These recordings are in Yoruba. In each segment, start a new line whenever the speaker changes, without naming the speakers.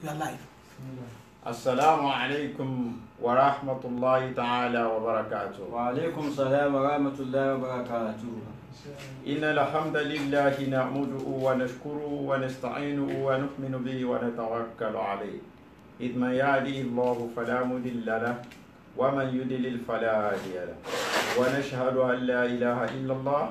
We are live.
Assalamu alaikum wa rahmatullahi ta'ala wa barakatuh.
Wa alaikum salam wa rahmatullahi wa barakatuh.
Inna alhamdulillahi na'muduhu wa nashkuruhu wa nasta'inuhu wa nu'minu bihi wa natawakkalu alayhi. إذ من يهده الله فلا مضل له ومن يضلل فلا هادي له ونشهد أن لا إله إلا الله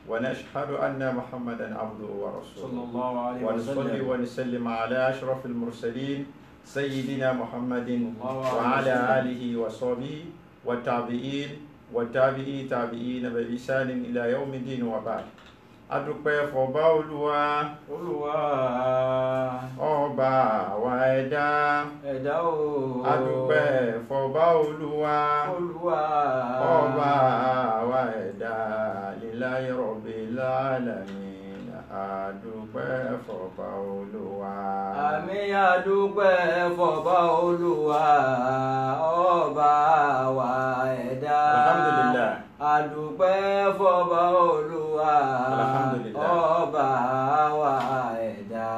ونشهد أن محمدا عبده ورسوله
صلى الله عليه
ونصلي
وسلم.
ونسلم على أشرف المرسلين سيدنا محمد
الله عليه
وعلى
وسلم.
آله وصحبه والتابعين تابعين بإحسان إلى يوم الدين وبعد. adúpẹ́ fọba Olúwa ọba àwa ẹ̀dá
o.
adúpẹ́ fọba Olúwa ọba àwa ẹ̀dá lillahi rabbil alamin. adúpẹ́ fọba Olúwa.
Àmín adúpẹ́ fọba Olúwa ọba àwa ẹ̀dá.
Alhamdulillah.
Adúpẹ́ fọba Olúwa
Alhamdulillah.
ọba àwa ẹ̀dá.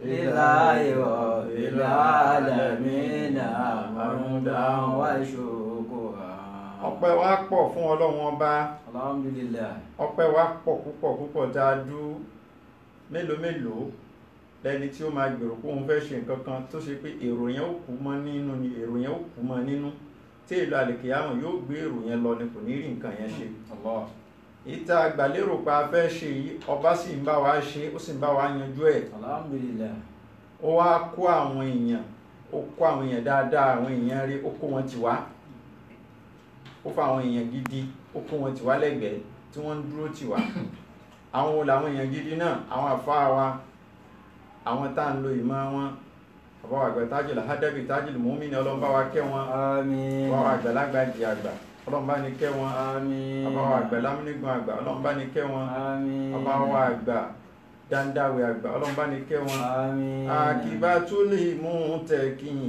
Lillahi rabbil alamin hamdan wa shukran.
ọpẹ́ wa pọ̀ fún Ọlọ́run ọba.
Alhamdulillah.
ọpẹ́ wa pọ̀ púpọ̀ tá a dú mélòó lẹni tí ó máa gbèrò pé òun fẹ́ ṣe nǹkan kan tó ṣe pé èrò yẹn ó kú mọ́ nínú tí èlò àlèkèyàmọ̀ yóò gbé èrò yẹn lọ ni kò ní rí nǹkan yẹn ṣe.
Allah.
ìta àgbàlérò pa fẹ́ ṣe yìí ọba sì ń bá wa ṣe ó sì ń bá wa yanjú ẹ̀.
Alhamdulillah.
ó wá kó àwọn èèyàn dáadáa, àwọn èèyàn rí ó kó wọn tì wá, ó fa àwọn èèyàn gidi ó kó wọn tì wá lẹ́gbẹ̀ẹ́ tí wọ́n ń dúró tì wá. àwọn wo làwọn èèyàn gidi náà? àwọn àfáà wa, àwọn tá à ń lo ìmọ̀ wọn, bàbá wa àgbà Tajul Hadabi Tajul Mu'min ni Ọlọ́run bá wa kẹ́ wọn.
Àmín.
bàbá wa àgbàlagbà di àgbà Ọlọ́run bá ní kẹ́ wọn.
Àmín.
bàbá wa àgbà lámúnigun àgbà Ọlọ́run bá ní kẹ́ wọn.
Àmín.
bàbá wa àgbà dandawe àgbà Ọlọ́run bá ní kẹ́ wọn.
Àmín.
Akibatul muttaqin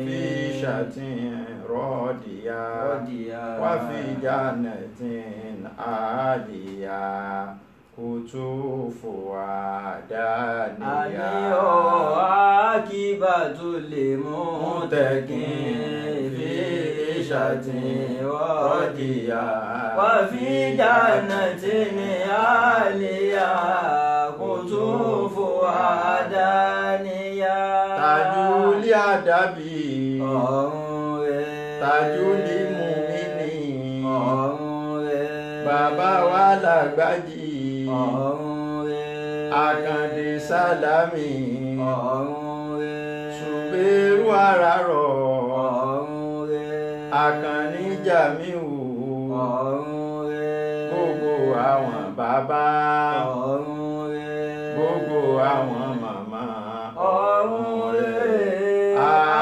fi shatin radiya wa fi jannatin aliya kutufu adaniya.
Àmín o akibatul muttaqin fi shatin radiya wa fi jannatin aliya kutufu adaniya.
Tajuli adabi
ọ̀run rẹ̀.
Tajuli mumini
ọ̀run rẹ̀.
bàbá wa làgbàjì
ọ̀run rẹ̀.
Àkàndé Sálámì
ọ̀run rẹ̀.
Ṣùgbẹ́rù àràrọ̀
ọ̀run rẹ̀.
Àkànní Jàmíù
ọ̀run rẹ̀.
gbogbo àwọn bàbá
ọ̀run rẹ̀.
gbogbo àwọn màmá
ọ̀run rẹ̀.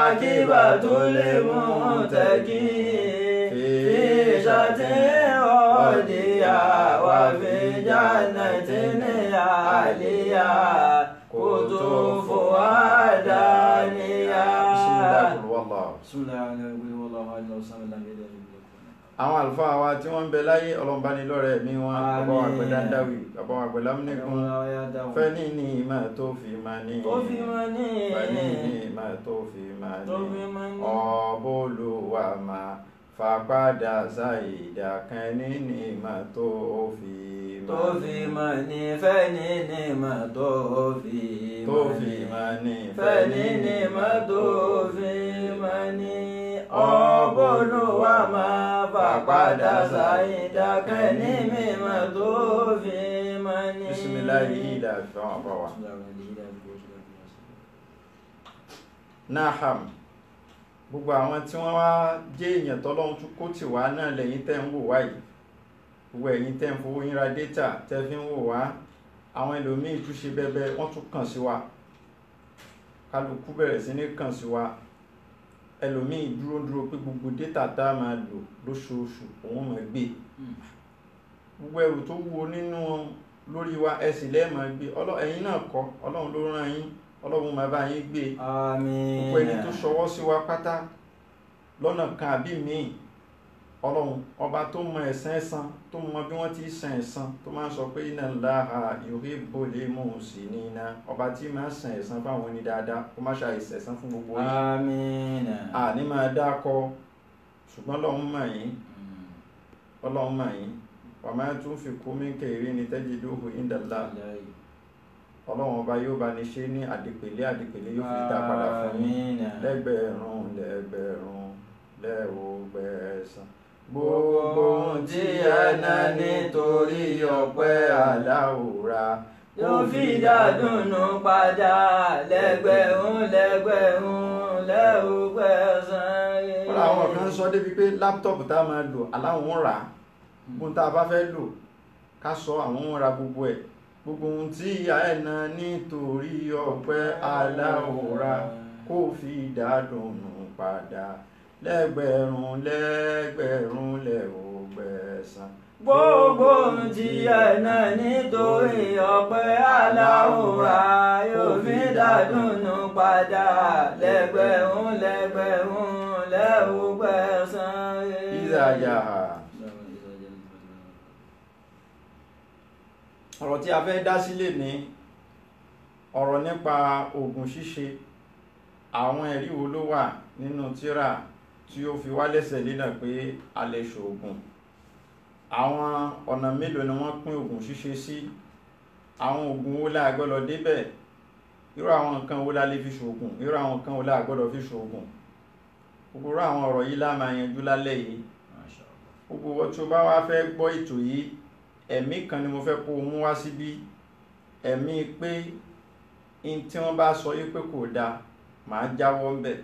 Akibatul muttaqin fi shatin radiya wa fi jannatin aliya kutufu adaniya.
àwọn àlùfáà wa tí wọ́n ń bẹ láyé Ọlọ́run bá ní lọ́rẹ̀ ẹ̀mí wọn. bàbá wa àgbẹ̀ Dandawi, bàbá wa àgbẹ̀ lámúnigun. fẹ́ni ní ìmọ̀ tó fi máa ní fẹ́ni ní ìmọ̀ tó fi máa ní ọ̀bọ̀lùwà máa fàpadà sáìdà kẹ́ni ní ìmọ̀ tó fi
máa ní fẹ́ni ní ìmọ̀ tó fi
máa ní
fẹ́ni ní ìmọ̀ tó fi máa ní ọ̀bọ̀lùwà máa fàpadà sáìdà kẹ́ni mímọ̀ tó fi máa ní.
bisimilayi ìdá fún ọ̀pọ̀ wa. Naham, gbogbo àwọn tí wọ́n wá jẹ́ èèyàn tọ́lọ́run tún kó tì wá náà lẹ́yìn tẹ́ ń wò wá yìí. gbogbo ẹ̀yin tẹ́ ń fowó yín ra dátà tẹ́ fi ń wò wá. àwọn ẹlòmíì tún ṣe bẹ́bẹ́ wọ́n tún kàn sí wa. kálukú bẹ̀rẹ̀ sí ní kàn sí wa. ẹlòmíì dúró pé gbogbo dátà tá a máa lò lóṣooṣù òun máa gbé. gbogbo ẹrù tó wúwo nínú lórí wa ẹ̀sìn lẹ́ẹ̀ máa gbé. ẹ̀yin náà kọ́ Ọlọ́run ló rán yín, Ọlọ́run máa bá yín gbé.
Àmín.
gbogbo ẹni tó ṣọwọ́ sí wa pátá lọ́nà kan àbí míì ọlọ́run ọba tó mọ ẹ̀san tó mọ bí wọ́n ti san ẹ̀san tó máa ń sọ pé inna Allaha yuhibbul muhsinina, ọba tí máa ń san ẹ̀san fáwọn ní dáadáa kó má ṣe ẹ̀san fún gbogbo yín.
àmín.
àní máa dákọ ṣùgbọ́n ọlọ́run mọ̀ yín, ọlọ́run mọ̀ yín. wa ma tunfiqu min khairin tajiduhu inda Allah, ọlọ́run ọba yóò bá ní ṣe ní àdìpèlé yóò fi dá padà fún yín lẹ́gbẹ̀rún lẹ́ẹ̀ẹ́gbẹ̀sán. gbogbo ohun tí ẹ ná nítorí ọpẹ́ aláwòrán
yóò fi dàdùnnú padà lẹ́gbẹ̀rún lẹ́ẹ̀ẹ́gbẹ̀sán.
wọ́n àwọn kan sọ débi pé láptọ̀pù tá a máa lò aláwọn rà gbogbo tá a bá fẹ́ lò ká sọ àwọn ra gbogbo ẹ̀. gbogbo ohun tí ìyá ẹ̀ ná nítorí ọpẹ́ aláwòrán kó fi dàdùnnú padà lẹ́gbẹ̀rún lẹ́ẹ̀ẹ́gbẹ̀sán.
gbogbo ohun tí ẹ ná nítorí ọpẹ́ aláwòrán yóò fi dàdùnnú padà lẹ́gbẹ̀rún lẹ́ẹ̀ẹ́gbẹ̀sán.
ìdájà ọ̀rọ̀ tí a fẹ́ dá sílẹ̀ ní ọ̀rọ̀ nípa oògùn ṣíṣe. àwọn ẹ̀rí wo ló wà nínú tírà tí ó fi wá lẹ́sẹ̀ lẹ́nà pé a lè ṣoògùn? àwọn ọ̀nà mélòó ni wọ́n pín oògùn ṣíṣe sí? àwọn oògùn wo la gbọ́dọ̀ débẹ̀? irú àwọn nǹkan wo la lè fi ṣoògùn? irú àwọn nǹkan wo la gbọ́dọ̀ fi ṣoògùn? gbogbo àwọn ọ̀rọ̀ yìí la máa yanjú lálẹ́ yìí. gbogbo wọn tí ó bá wá fẹ́ gbọ́ ètò yìí, ẹ̀mí kan ni mo fẹ́ kó mú wá síbí. ẹ̀mí pé in tí wọ́n bá sọ yìí pé kò dáa màá jáwọ́ ń bẹ̀,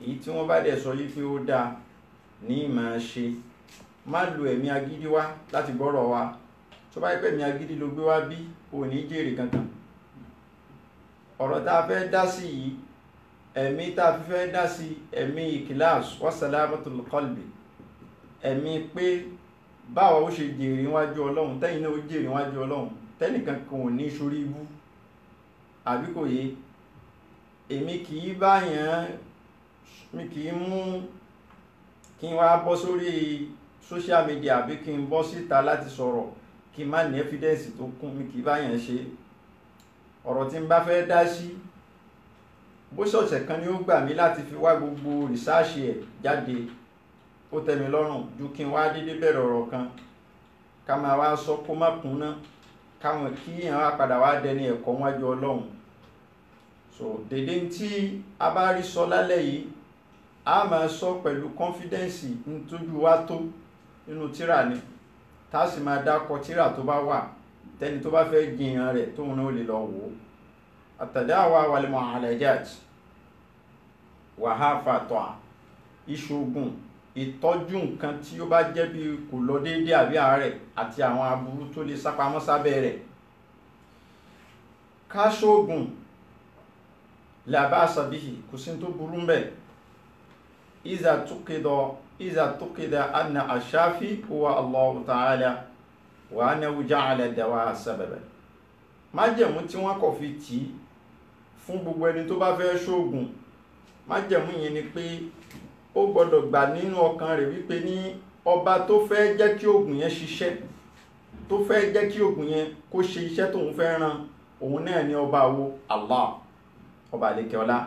èyí tí wọ́n bá dẹ̀ sọ yìí pé ó dáa ní ìmọ̀ ṣe. má lo ẹ̀mí agídí wá láti gbọ́rọ̀ wa. tó bá yẹ pé ẹ̀mí agídí ló gbé wá bí, ò ní jèrè kankan. ọ̀rọ̀ tá a fẹ́ dá sí yìí, ẹ̀mí tá a fi fẹ́ dá sí, ẹ̀mí ikhlas wa salamatul qalbi, ẹ̀mí pé báwa ó ṣe jèrè níwájú ọlọ́run, tẹ́yìn náà ó jèrè níwájú ọlọ́run, tẹ́nìkan kan ò ní sórí ibú. àbí kò yé? èmi kì í báyàn, mi kì í mú kí n wá bọ́ sórí social media àbí kí n bọ́ síta láti sọ̀rọ̀ kí n má ní evidence tó kún, mi kì í báyàn ṣe. ọ̀rọ̀ tí n bá fẹ́ dá sí, bó ṣọ̀ṣẹ̀ kan ni ó gbà mí láti fi wá gbogbo rìsáàṣì ẹ̀ jáde, ó tẹ́ mi lọ́rùn ju kí n wá dédé bẹ̀rẹ̀ ọ̀rọ̀ kan ká máa wá sọ kó má kúnná, káwọn kí èèyàn wá padà wá dẹni ẹ̀kọ́ wájú ọlọ́run. so dédé tí a bá rí sọ lálẹ́ yìí, a máa sọ pẹ̀lú confidence nítójú wa tó nínú tírà ni, tá a sì máa dákọ tírà tó bá wà, tẹni tó bá fẹ́ jiyàn rẹ̀ tóun náà lè lọ wò ó. àtàdáwà wal mu'alajat wàháfàtọ̀, ìṣògùn, ìtọ́jú nǹkan tí ó bá jẹ́ bí kò lọ déédéé àbí àárẹ̀ àti àwọn aburú tó lè sápamọ́ sábẹ́ rẹ̀. ká ṣoògùn la ba'sa bihi, kò sí tó burú ń bẹ̀. iza tuqida anna ash-shafi huwa Allahu ta'ala wa annahu ja'ala ad-dawa'a sababan. májẹ̀mú tí wọ́n kọ̀ fi tì í fún gbogbo ẹni tó bá fẹ́ ṣoògùn, májẹ̀mú yẹn ni pé ó gbọ́dọ̀ gbà nínú ọkàn rẹ̀ wípé ní ọba tó fẹ́ jẹ́ kí oògùn yẹn ṣiṣẹ́, tó fẹ́ jẹ́ kí oògùn yẹn kó ṣe iṣẹ́ tóun fẹ́ ràn, òun náà ni ọba wo? Allah, ọba àlékè ọlá,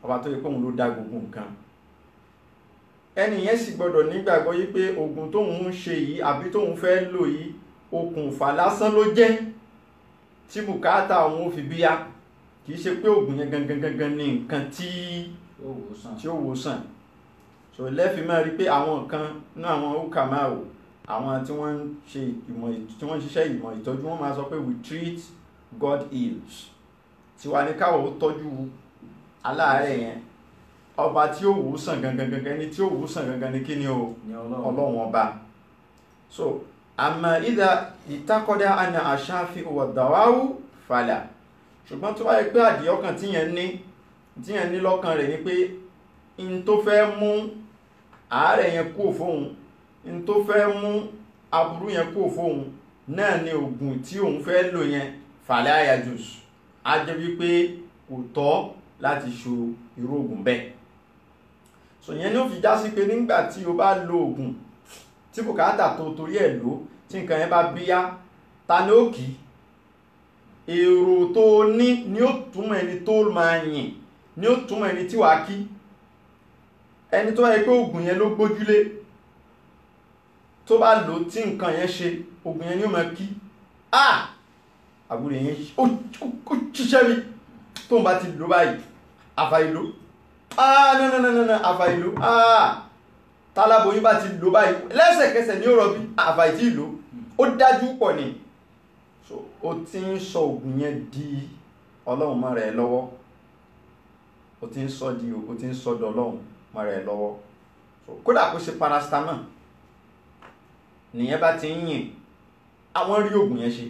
ọba tó yẹ pé òun ló dá gbogbo nǹkan. ẹni yẹn sì gbọ́dọ̀ nígbàgbọ́ yí pé oògùn tóun ń ṣe yìí àbí tóun fẹ́ lò yìí okùnfà lásán ló jẹ́ tí bùkátà òun ò fi bíyá, kì í ṣe pé oògùn yẹn gangan ní nǹkan tí ó wò sàn. so lẹ́fì máa rí pé àwọn nǹkan náà, àwọn ukama o, àwọn tí wọ́n ń ṣe tí wọ́n ń ṣiṣẹ́ ìmọ̀ ìtọ́jú, wọ́n máa sọ pé we treat, God heals. tiwa ní káwọ̀ ó tọ́jú aláàárẹ̀ yẹn, ọba tí ó wò sàn gangan ní tí ó wò sàn gangan ní kí ni o? Ọlọ́run ọba. so àmọ́ ìdá ìtakọ́dá àna àṣàfi wad-dawa'u fala. ṣùgbọ́n tó wáyé pé àdìọ́kàn tíyẹn ní lọ́kàn rẹ̀ ni pé in tó fẹ́ mú àárẹ̀ yẹn kúrò fóun, in tó fẹ́ mú aburú yẹn kúrò fóun náà ni oògùn tí òun fẹ́ lò yẹn, fala yajuz, á jẹ́ wípé kò tọ́ láti ṣo irú oògùn bẹ́ẹ̀. so yẹn ni ó fi já sí pé nígbà tí o bá lo oògùn tí bùkátà tó torí ẹ̀ lò tí nǹkan yẹn bá bíyá, ta ni ó kì í? Èrò tó ní ni ó túmọ̀ ẹni tó máa yìn, ni ó túmọ̀ ẹni tí wàá kí. Ẹni tó yẹ pé oògùn yẹn ló gbójúlé, tó bá lò tí nǹkan yẹn ṣe, oògùn yẹn ni ó máa kí. Àbúrò yẹn ó ṣiṣẹ́ mi tó ń bá ti lò báyìí, àfàìlò. No, àfàìlò. Táláboyún bá ti lò báyìí lẹ́sẹ̀kẹsẹ̀ ní ó rọbí, àfàìtí ìlò. Ó dájú pọ̀ ni. So ó ti ń sọ oògùn yẹn di Ọlọ́run mọ́ rẹ̀ lọ́wọ́. Ó ti ń sọ dọ̀ Ọlọ́run mọ́ rẹ̀ lọ́wọ́. So kódà kó ṣe paracetamol nìyẹn bá ti ń yìn, àwọn rí oògùn yẹn ṣe,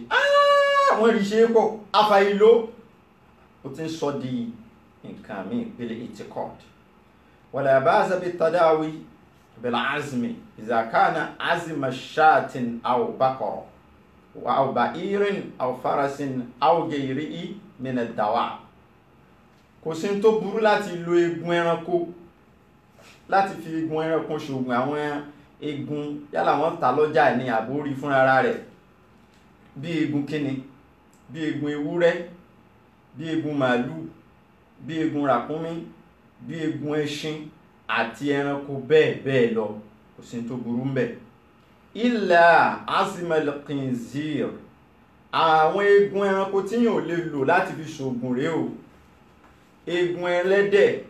àwọn rí ṣe pọ̀, àfàìlò. Ó ti ń sọ di nǹkan mi ìpele itikad. Wala ba'sa bit-tadawi bil-azmi idha kana azma shatin aw baqara aw ba'irin aw farasin aw ghayrihi min ad-dawa. Kò sí tó burú láti lo egun ẹranko, láti fi egun ẹranko ṣògùn. Àwọn egun yálà wọ́n ta lọ́jà ní àbórí fún ara rẹ̀, bí egun kíni, bí egun ewúrẹ́, bí egun màálù, bí egun ràkúnmí, bí egun ẹṣin àti ẹranko bẹ́ẹ̀ bẹ́ẹ̀ lọ. Kò sí tó burú ń bẹ̀. Illa azmal khinzir, àwọn egun ẹranko tí yàn ò lè lò láti fi ṣògùn rèé o. Egun ẹlẹ́dẹ̀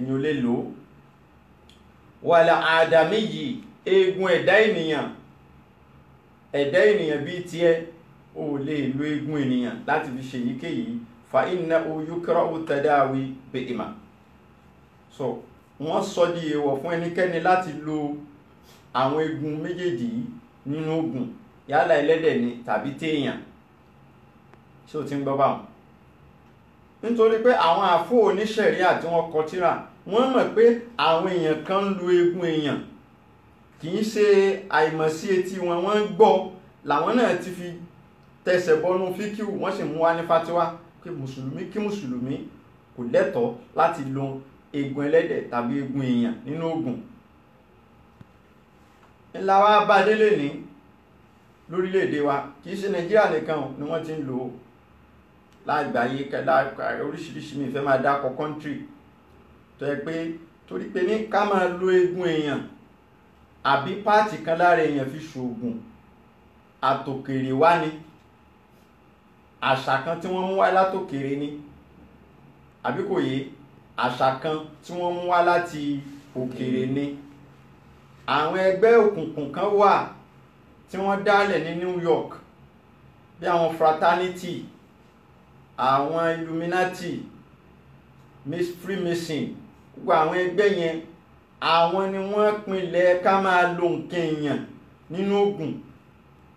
ni ò lè lò. Wala adamiyyi, egun ẹ̀dá ènìyàn bí tiẹ̀, o lè lo egun ènìyàn láti fi ṣe èyíkéyìí. Fa innahu yukra'u tadawi bi'ima. So wọ́n sọ di èèwọ̀ fún ẹnikẹ́ni láti lo àwọn egun méjèèjì nínú oògùn, yálà ẹlẹ́dẹ̀ ni tàbí téèyàn. Ṣé o ti ń gbọ́ báwọn? Nítorí pé àwọn àfó oníṣẹ̀ríà tí wọ́n kọ tírà, wọ́n mọ̀ pé àwọn èèyàn kan ń lo egun èèyàn, kì í ṣe àìmọ̀sí etí wọn, wọ́n ń gbọ́, làwọn náà ti fi tẹsẹ̀ bọnú fíkíù, wọ́n sì mú wá ní fátíwá pé mùsùlùmí kò lẹ́tọ̀ọ́ láti lo egun ẹlẹ́dẹ̀ tàbí egun èèyàn nínú oògùn. Ńlá wa bá délé ní lórílẹ̀-èdè wa, kì í ṣe Nàìjíríà nìkan ni wọ́n ti ń lò ó lágbàáyé, oríṣiríṣi. Mi fẹ́ máa dákọ̀ country tó yẹ pé torí pé ní ká máa lo egun èèyàn àbí páàtì kan lára èèyàn fi ṣògùn, àtòkèrè wá ni, àṣà kan tí wọ́n mú wá látòkèrè ni, àbí kò yé, àṣà kan tí wọ́n mú wá láti òkèrè ni. Àwọn ẹgbẹ́ òkùnkùn kan wà tí wọ́n dálẹ̀ ní New York, bí àwọn fraternity, àwọn Illuminati, Freemason, gbogbo àwọn ẹgbẹ́ yẹn, àwọn ni wọ́n pinlẹ̀ ká máa lo nǹkan èèyàn nínú oògùn.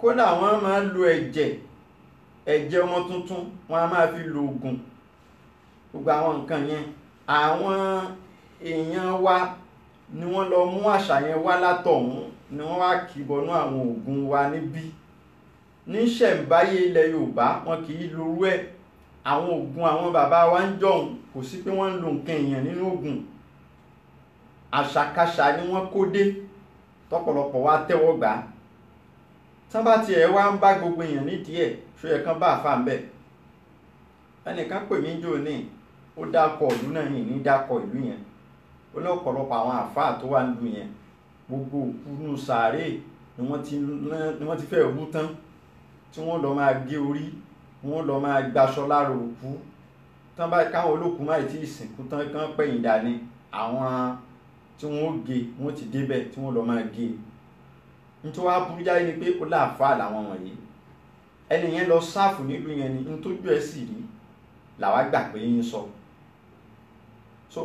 Kódà wọ́n máa lo ẹ̀jẹ̀ ọmọ tuntun, wọ́n á máa fi lo oògùn. Gbogbo àwọn nǹkan yẹn, àwọn èèyàn wa ni wọ́n lọ mú àṣà yẹn wá látọ̀hún, ni wọ́n wá kìbọnú àwọn oògùn wa níbí. Ní ṣẹ̀ǹbáyé ilẹ̀ Yorùbá, wọn kì í lorú ẹ̀. Àwọn oògùn àwọn bàbá wa ń jọ̀hún, kò sí pé wọ́n ń lo nǹkan èèyàn nínú oògùn. Àṣàkáṣà ni wọ́n kó dé, tọ́pọ̀lọpọ̀ wa tẹ́wọ́ gbà. Tán bá tiẹ̀ wá ń bá gbogbo èèyàn nídìí ẹ̀, ṣó yẹ kán bá àfà ń bẹ̀. Ẹnìkan pè mí jò ní, ó dákọ̀ ìlú náà yìí ní dákọ̀ ìlú yẹn. Ó ní ọ̀pọ̀lọpọ̀ àwọn àfà tó wà nílùú yẹn, gbogbo òkú nù sàárè ni wọ́n ti fẹ́ wú tán, tí wọ́n lọ máa gé orí, wọ́n lọ máa gbaṣọ lára òkú. Tán bá káwọn olókùú máa ti ìsìnkú tán kán pẹ̀yìn dání, àwọn tí wọ́n ó gé wọ́n ti débẹ̀ tí wọ́n lọ máa gé. Nítorí wá burú jáde ni pé ó láàfáà làwọn wọ̀nyí. Ẹni yẹn lọ sáàfù nílùú yẹn ni, nítójú ẹ̀ sì rí làwa gbà pé yín sọ. So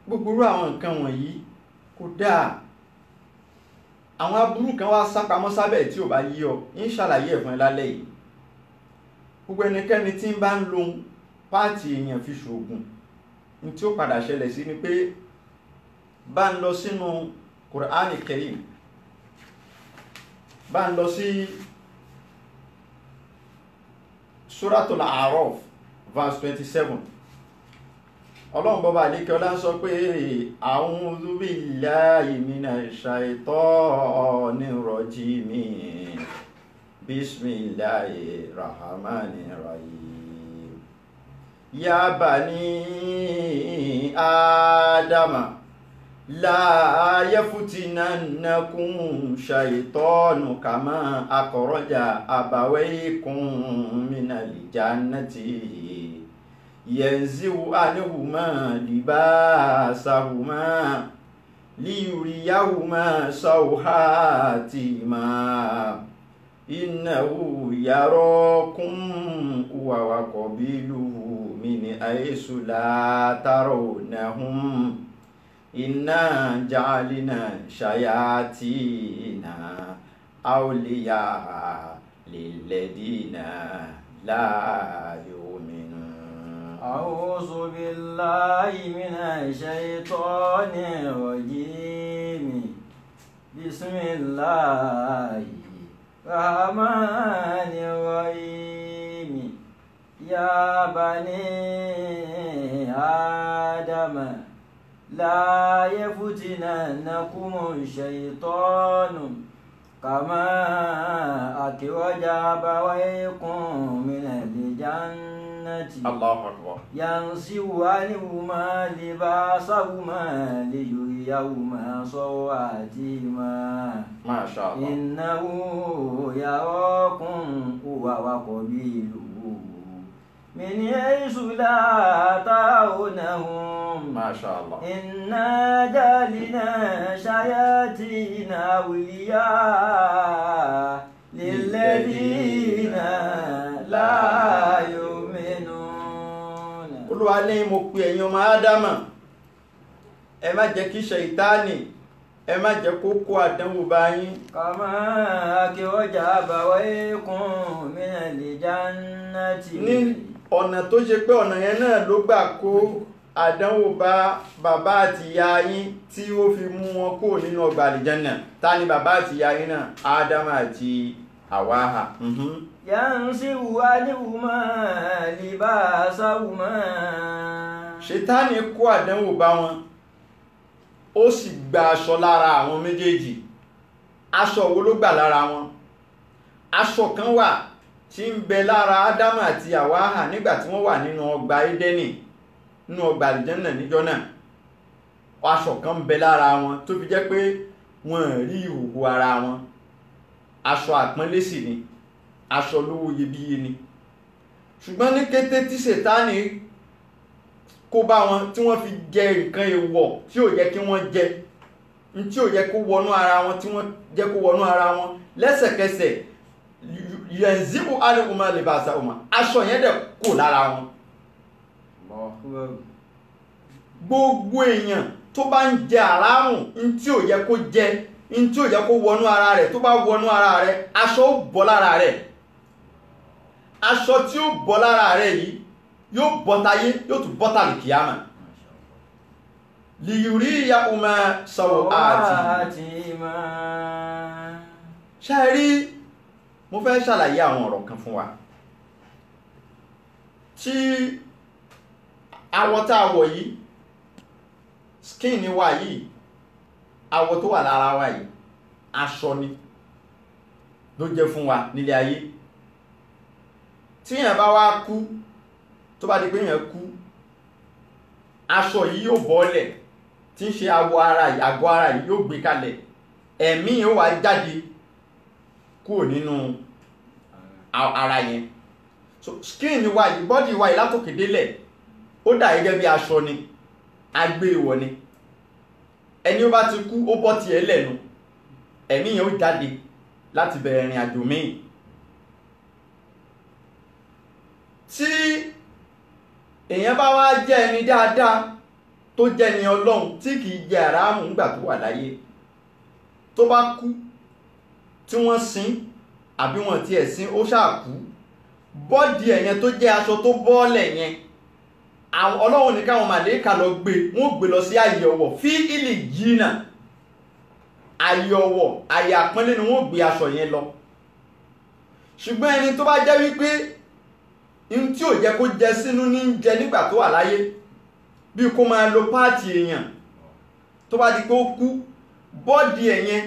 gbogbo àwọn nǹkan wọ̀nyí kò dáa. Àwọn aburú kan wá sápamọ́ sábẹ̀ tí ò bá yí ọ, ń ṣàlàyé ẹ̀ fún ẹ lálẹ́ yìí. Gbogbo ẹnikẹ́ni tí ń bá ń lo páàtì èèyàn fi ṣògùn, ní tí ó padà ṣẹlẹ̀ sí ni pé bá ń lọ sínú Qur'an Karim, bá ń lọ sí Suratul A'raf verse 27. ọlọ́run bọ́ba àlékẹ́ ọlá ń sọ pé a'udhu billahi minash shaitonir rajim bismillahir rahmanir rahim ya bani adama la yafutinannakum shaitanu kama akhraja abawaykum minal jannati yanzi'u anhuma libasahuma liyuriyahuma sawhatihima innahu yarakum huwa wa qabiluhu min haythu la tarawnahum inna ja'alna shayatina awliya lilladina la
أعوذ بالله من الشيطان الرجيم بسم الله الرحمن الرحيم يا بني آدم لا يفتننكم الشيطان كما أخرج أبويكم من الجنة
Allahu Akbar.
ينزع عنهما لباسهما ليريهما سوآتهما
ما شاء الله.
إنه يراكم هو وقبيله من حيث لا ترونهم
ما شاء الله.
إنا جعلنا شياطين أولياء للذين لا يؤمنون.
Olúwa ní mo pe ẹ̀yin ọmọ Ádámà, ẹ má jẹ́ kí Ṣàítánì, ẹ má jẹ́ kó kó àdánwò bá yín.
Kama akhraja abawaykum minal jannati.
Ní ọ̀nà tó ṣe pé ọ̀nà yẹn náà ló gbà kó àdánwò bá bàbá àti ìyá yín tí ó fi mú wọn kúrò nínú ọgbà àlìjánà. Ta ni bàbá àti ìyá yín náà? Ádámà àti Hàwáhà.
Yanzi'u anhuma libasahuma.
Ṣàítánì kó àdánwò bá wọn, ó sì gba aṣọ lára àwọn méjèèjì. Aṣọ wo ló gbà lára wọn? Aṣọ kan wà tí ń bẹ lára Ádámà àti Hàwáhà nígbà tí wọ́n wà nínú ọgbà Édẹ́nì, nínú ọgbà àlìjánà níjọ́ náà. Aṣọ kan ń bẹ lára wọn tó fi jẹ́ pé wọ́n rí ìhòhò ara wọn. Aṣọ àpọ́nlé sì ni, aṣọ lówó iyebíye ni. Ṣùgbọ́n ní kété tí Ṣàítánì kó bá wọn tí wọ́n fi jẹ nǹkan èèwọ̀ tí ò yẹ kí wọ́n jẹ, tí ò yẹ kó wọnú ara wọn, tí wọ́n jẹ́ kó wọnú ara wọn, lẹ́sẹ̀kẹsẹ̀ yanzi'u anhuma libasahuma, aṣọ yẹn dẹ̀ kò lára wọn. Gbogbo èèyàn tó bá ń jẹ àrámù tí ò yẹ kó jẹ, tí ò yẹ kó wọnú ara rẹ̀, tó bá wọnú ara rẹ̀, aṣọ ó bọ́ lára rẹ̀. Aṣọ tí ó bọ́ lára rẹ̀ yìí yóò bọ́ táyé, yóò tún bọ́ tàlìkìyámà. Liyuriyahuma sawatihima. Ṣé rí, mo fẹ́ ṣàlàyé àwọn ọ̀rọ̀ kan fún wa. Tí awọ tá a wọ̀ yìí, skin wa yìí, awọ tó wà lára wa yìí, aṣọ ni ló jẹ́ fún wa nílé ayé. Tí èèyàn bá wá kú, tó bá di pé èèyàn kú, aṣọ yìí yóò bọ́lẹ̀, tí ń ṣe àgọ́ ara yìí yóò gbé kalẹ̀, ẹ̀mí yóò wá jáde kúrò nínú ara yẹn. So skin wa yìí, body wa yìí látòkè délẹ̀, ó dà gẹ́gẹ́ bí aṣọ ni, agbé ìwọ̀ ni. Ẹni ó bá ti kú, ó bọ́ tiẹ̀ lẹ́nu, ẹ̀mí yẹn ó jáde láti bẹ̀rẹ̀ ìrìn àjò míì. Tí èèyàn bá wá jẹ́ ẹni dáadáa, tó jẹ́ ẹni Ọlọ́run, tí kìí jẹ àrámù nígbà tó wà láyé, tó bá kú, tí wọ́n sin àbí wọ́n ti ẹ̀sìn, ó ṣáà kú, bọ́dì ẹ̀yẹn tó jẹ́ aṣọ tó bọ́ọ̀lẹ̀ yẹn, Ọlọ́run ní káwọn màlẹ́kà lọ gbé, wọ́n gbé lọ sí ààyè ọ̀wọ̀ fi ilì jìnnà, ààyè ọ̀wọ̀, ààyè àpọ́nlé ni wọ́n gbé aṣọ yẹn lọ. Ṣùgbọ́n ẹni tó bá jẹ́ wípé in tí ò jẹ́ kó jẹ sínú ní jẹ nígbà tó wà láyé, bí kó máa lo páàtì èèyàn tó bá di pé ó kú bọ́ọ̀dì ẹ̀yẹn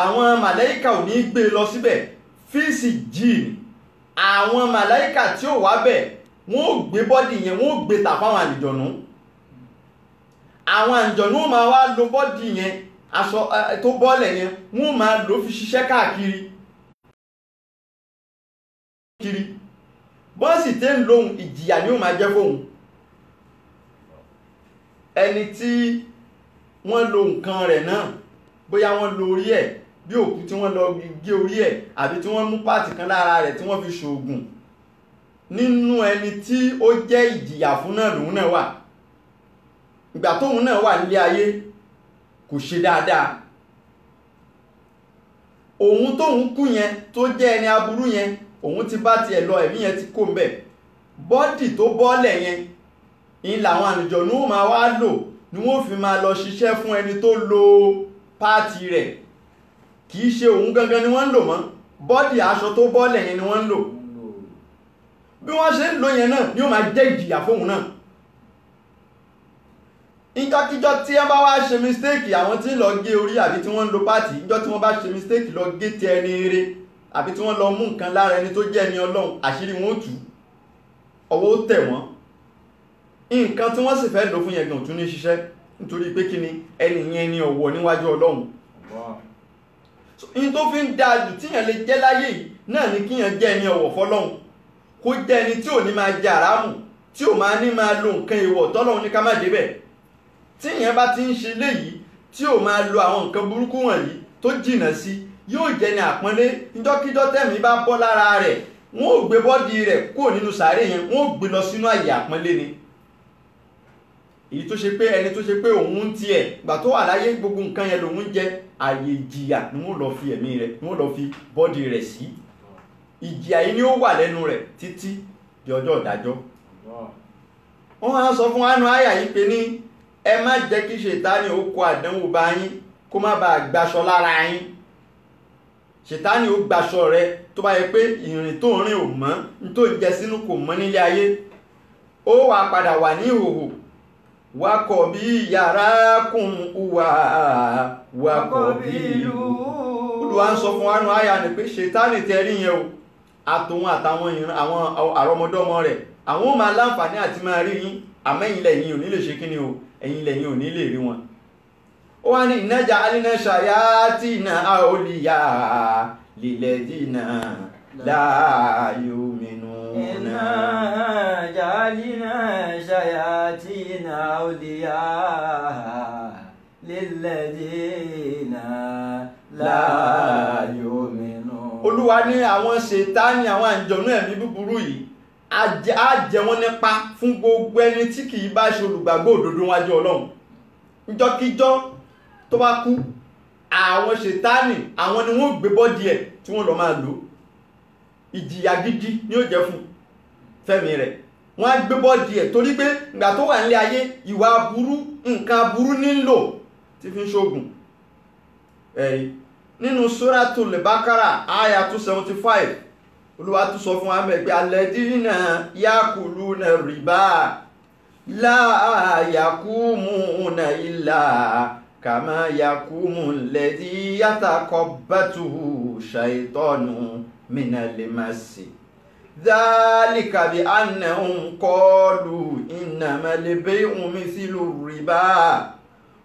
àwọn màláíkà ò ní gbé lọ síbẹ̀ fíìsì jíìnì àwọn màláíkà tí ó wá bẹ̀ wọ́n ó gbé bọ́ọ̀dì yẹn wọ́n ó gbé tà fáwọn àlìjọ̀nú àwọn àlìjọ̀nú máa wá lo bọ́ọ̀dì yẹn aṣọ tó bọ́ọ̀lẹ̀ yẹn wọ́n máa lò fi ṣiṣẹ́ káàkiri bọ́ọ̀sì tẹ́ ń lóhun ìjìyà ni ó máa jẹ́ fóhun ẹni tí wọ́n lo nǹkan rẹ̀ náà bóyá wọ́n lo orí ẹ̀ bí òkú tí wọ́n lọ gé orí ẹ̀ àbí tí wọ́n mú pàtì kan lára rẹ̀ tí wọ́n fi ṣoògùn nínú ẹni tí ó jẹ́ ìjìyà fún náà lòun náà wà ìgbà tóun náà wà nílé ayé kò ṣe dáadáa òun tóun kú yẹn tó jẹ́ ẹni aburú yẹn òun ti bá tiẹ̀ lọ ẹ̀mí yẹn ti kó ń bẹ̀ bọ́dì tó bọ́lẹ̀ yẹn ń làwọn àlùjọ̀nú máa wá lò ni wọ́n fi máa lọ ṣiṣẹ́ fún ẹni tó lo páàtì rẹ̀ kìí ṣe òun gangan ni wọ́n ń lò mọ́ bọ́dì aṣọ tó bọ́lẹ̀ yẹn ni wọ́n ń lò bí wọ́n ṣe ń lò yẹn náà ni ó máa jẹ́ ìjìyà fóun náà ìjọkíjọ tí ẹ bá wá ṣe mistake àwọn tí ń lọ gé orí àbí tí wọ́n ń lo páàtì ìjọ tí wọ́n bá ṣe mistake lọ gé ti ẹni eré àbí tí wọ́n lọ mú nǹkan lára ẹni tó jẹ́ ẹni ọlọ́run àṣírí wọn ó tú ọwọ́ ó tẹ̀ wọ́n nǹkan tí wọ́n sì fẹ́ lò fún yẹn gan tún ní ṣiṣẹ́ nítorí pé kí ni ẹni yẹn ní ọ̀wọ̀ níwájú ọlọ́run in tó fi ń dáa jù tíyàn lè jẹ́ láyé yìí náà ni kíyàn jẹ́ ẹni ọ̀wọ̀ fọlọ́run kó jẹ́ ẹni tí ò ní máa jẹ àrámù tí ò máa ní máa lo nǹkan èèwọ̀ tọ́lọ́run ní ká má débẹ̀ tíyàn bá ti ń ṣe léyìí tí ò máa lo àwọn nǹkan burúkú wọ̀nyí tó jìnà sí yóò jẹ́ ní àpọ́nlé níjọ́kíjọ́ tẹ̀mí bá bọ́ lára rẹ̀ wọ́n ò gbé bọ́dì rẹ̀ kúrò nínú sàárè yẹn wọ́n ò gbé lọ sínú àyè àpọ́nlé ni èyí tó ṣe pé ẹni tó ṣe pé òun ń tiẹ̀ gbà tó wà láyé gbogbo nǹkan yẹn lòun jẹ àyè ìjìyà ni wọ́n lọ fi ẹ̀mí rẹ̀ ni wọ́n lọ fi bọ́dì rẹ̀ sí ìjìyà yìí ni ó wà lẹ́nu rẹ̀ títí di ọjọ́ ìdájọ́ wọ́n á sọ fún wánú àyà yìí pé ní ẹ má jẹ́ kí ṣètánì ó kó àdánwò bá yín kó má bàa gbaṣọ lára yín ṣètánì ó gbaṣọ rẹ tó bá yẹ pé ìrìn tó rìn ò mọ́ tó ń jẹ sínú kò mọ́ nílé ayé ó wà padà wà ní ìhòhò wakọ̀ bí yàrá kún uwà wakọ̀ bí ìlú Olúwa ń sọ fún wánú àyà ni pé ṣètánì tẹ́rí yẹn o àtòun àtàwọn ìran àwọn àrọmọdọ́mọ rẹ̀ àwọn ó máa láǹfààní àti máa rí yín àmẹ́yìn lẹ́yìn ò ní lè ṣe kíni o ẹ̀yin lẹ́yìn ò ní lè rí wọn ó wá ní ìnájà alínàṣàyà tí ìnà àólìyà lílẹ̀ dínà láàyò mìnú
ìnájà alínàṣàyà tí ìnà àólìyà lílẹ̀ dínà láàyò mìnú.
Olúwa ní àwọn ṣètánì àwọn àǹjọ̀nú ẹ̀mí búburú yìí á jẹ wọ́n nípa fún gbogbo ẹni tí kìí bá ṣe olùgbàgbọ́ òdodo wájú Ọlọ́run níjọ́kíjọ́ tó bá kú àwọn ṣètánì àwọn ni wọ́n gbé bọ́dì ẹ̀ tí wọ́n lọ máa lò ìjìyà gidi ni ó jẹ́ fún fẹ́mi rẹ̀ wọ́n á gbé bọ́dì ẹ̀ torí pé ìgbà tó wà nílé ayé ìwà aburú nǹkan aburú nílò tí fi ń ṣoògùn ẹ̀rí nínú Suratul Baqara àyà 275 Olúwa tún sọ fún wa mẹ́ pé alladina yakuluna riba la yakumuna illa kama yakumu alladhi yatakabbathu shaytanu minal masi dhalika bi annahum qalu innamal bay'u mithlu riba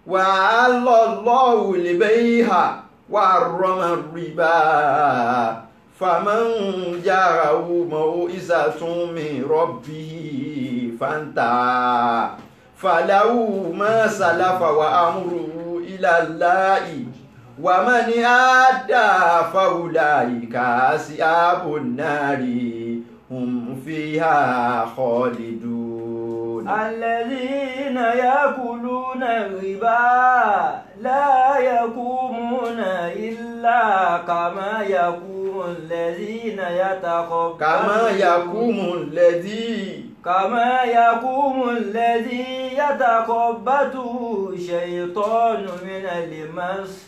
wa Allahu al-bay'a wa harrama riba faman ja'ahu maw'izatun min rabbihi fantaha falahu ma salafa wa amruhu ila Allahi wa man adda fa ulaika ashabun nari hum fiha khalidun.
Alladhina yakuluna riba la yakumuna illa kama yakumu alladhina كما يقوم الذي يتخبطه الشيطان من المس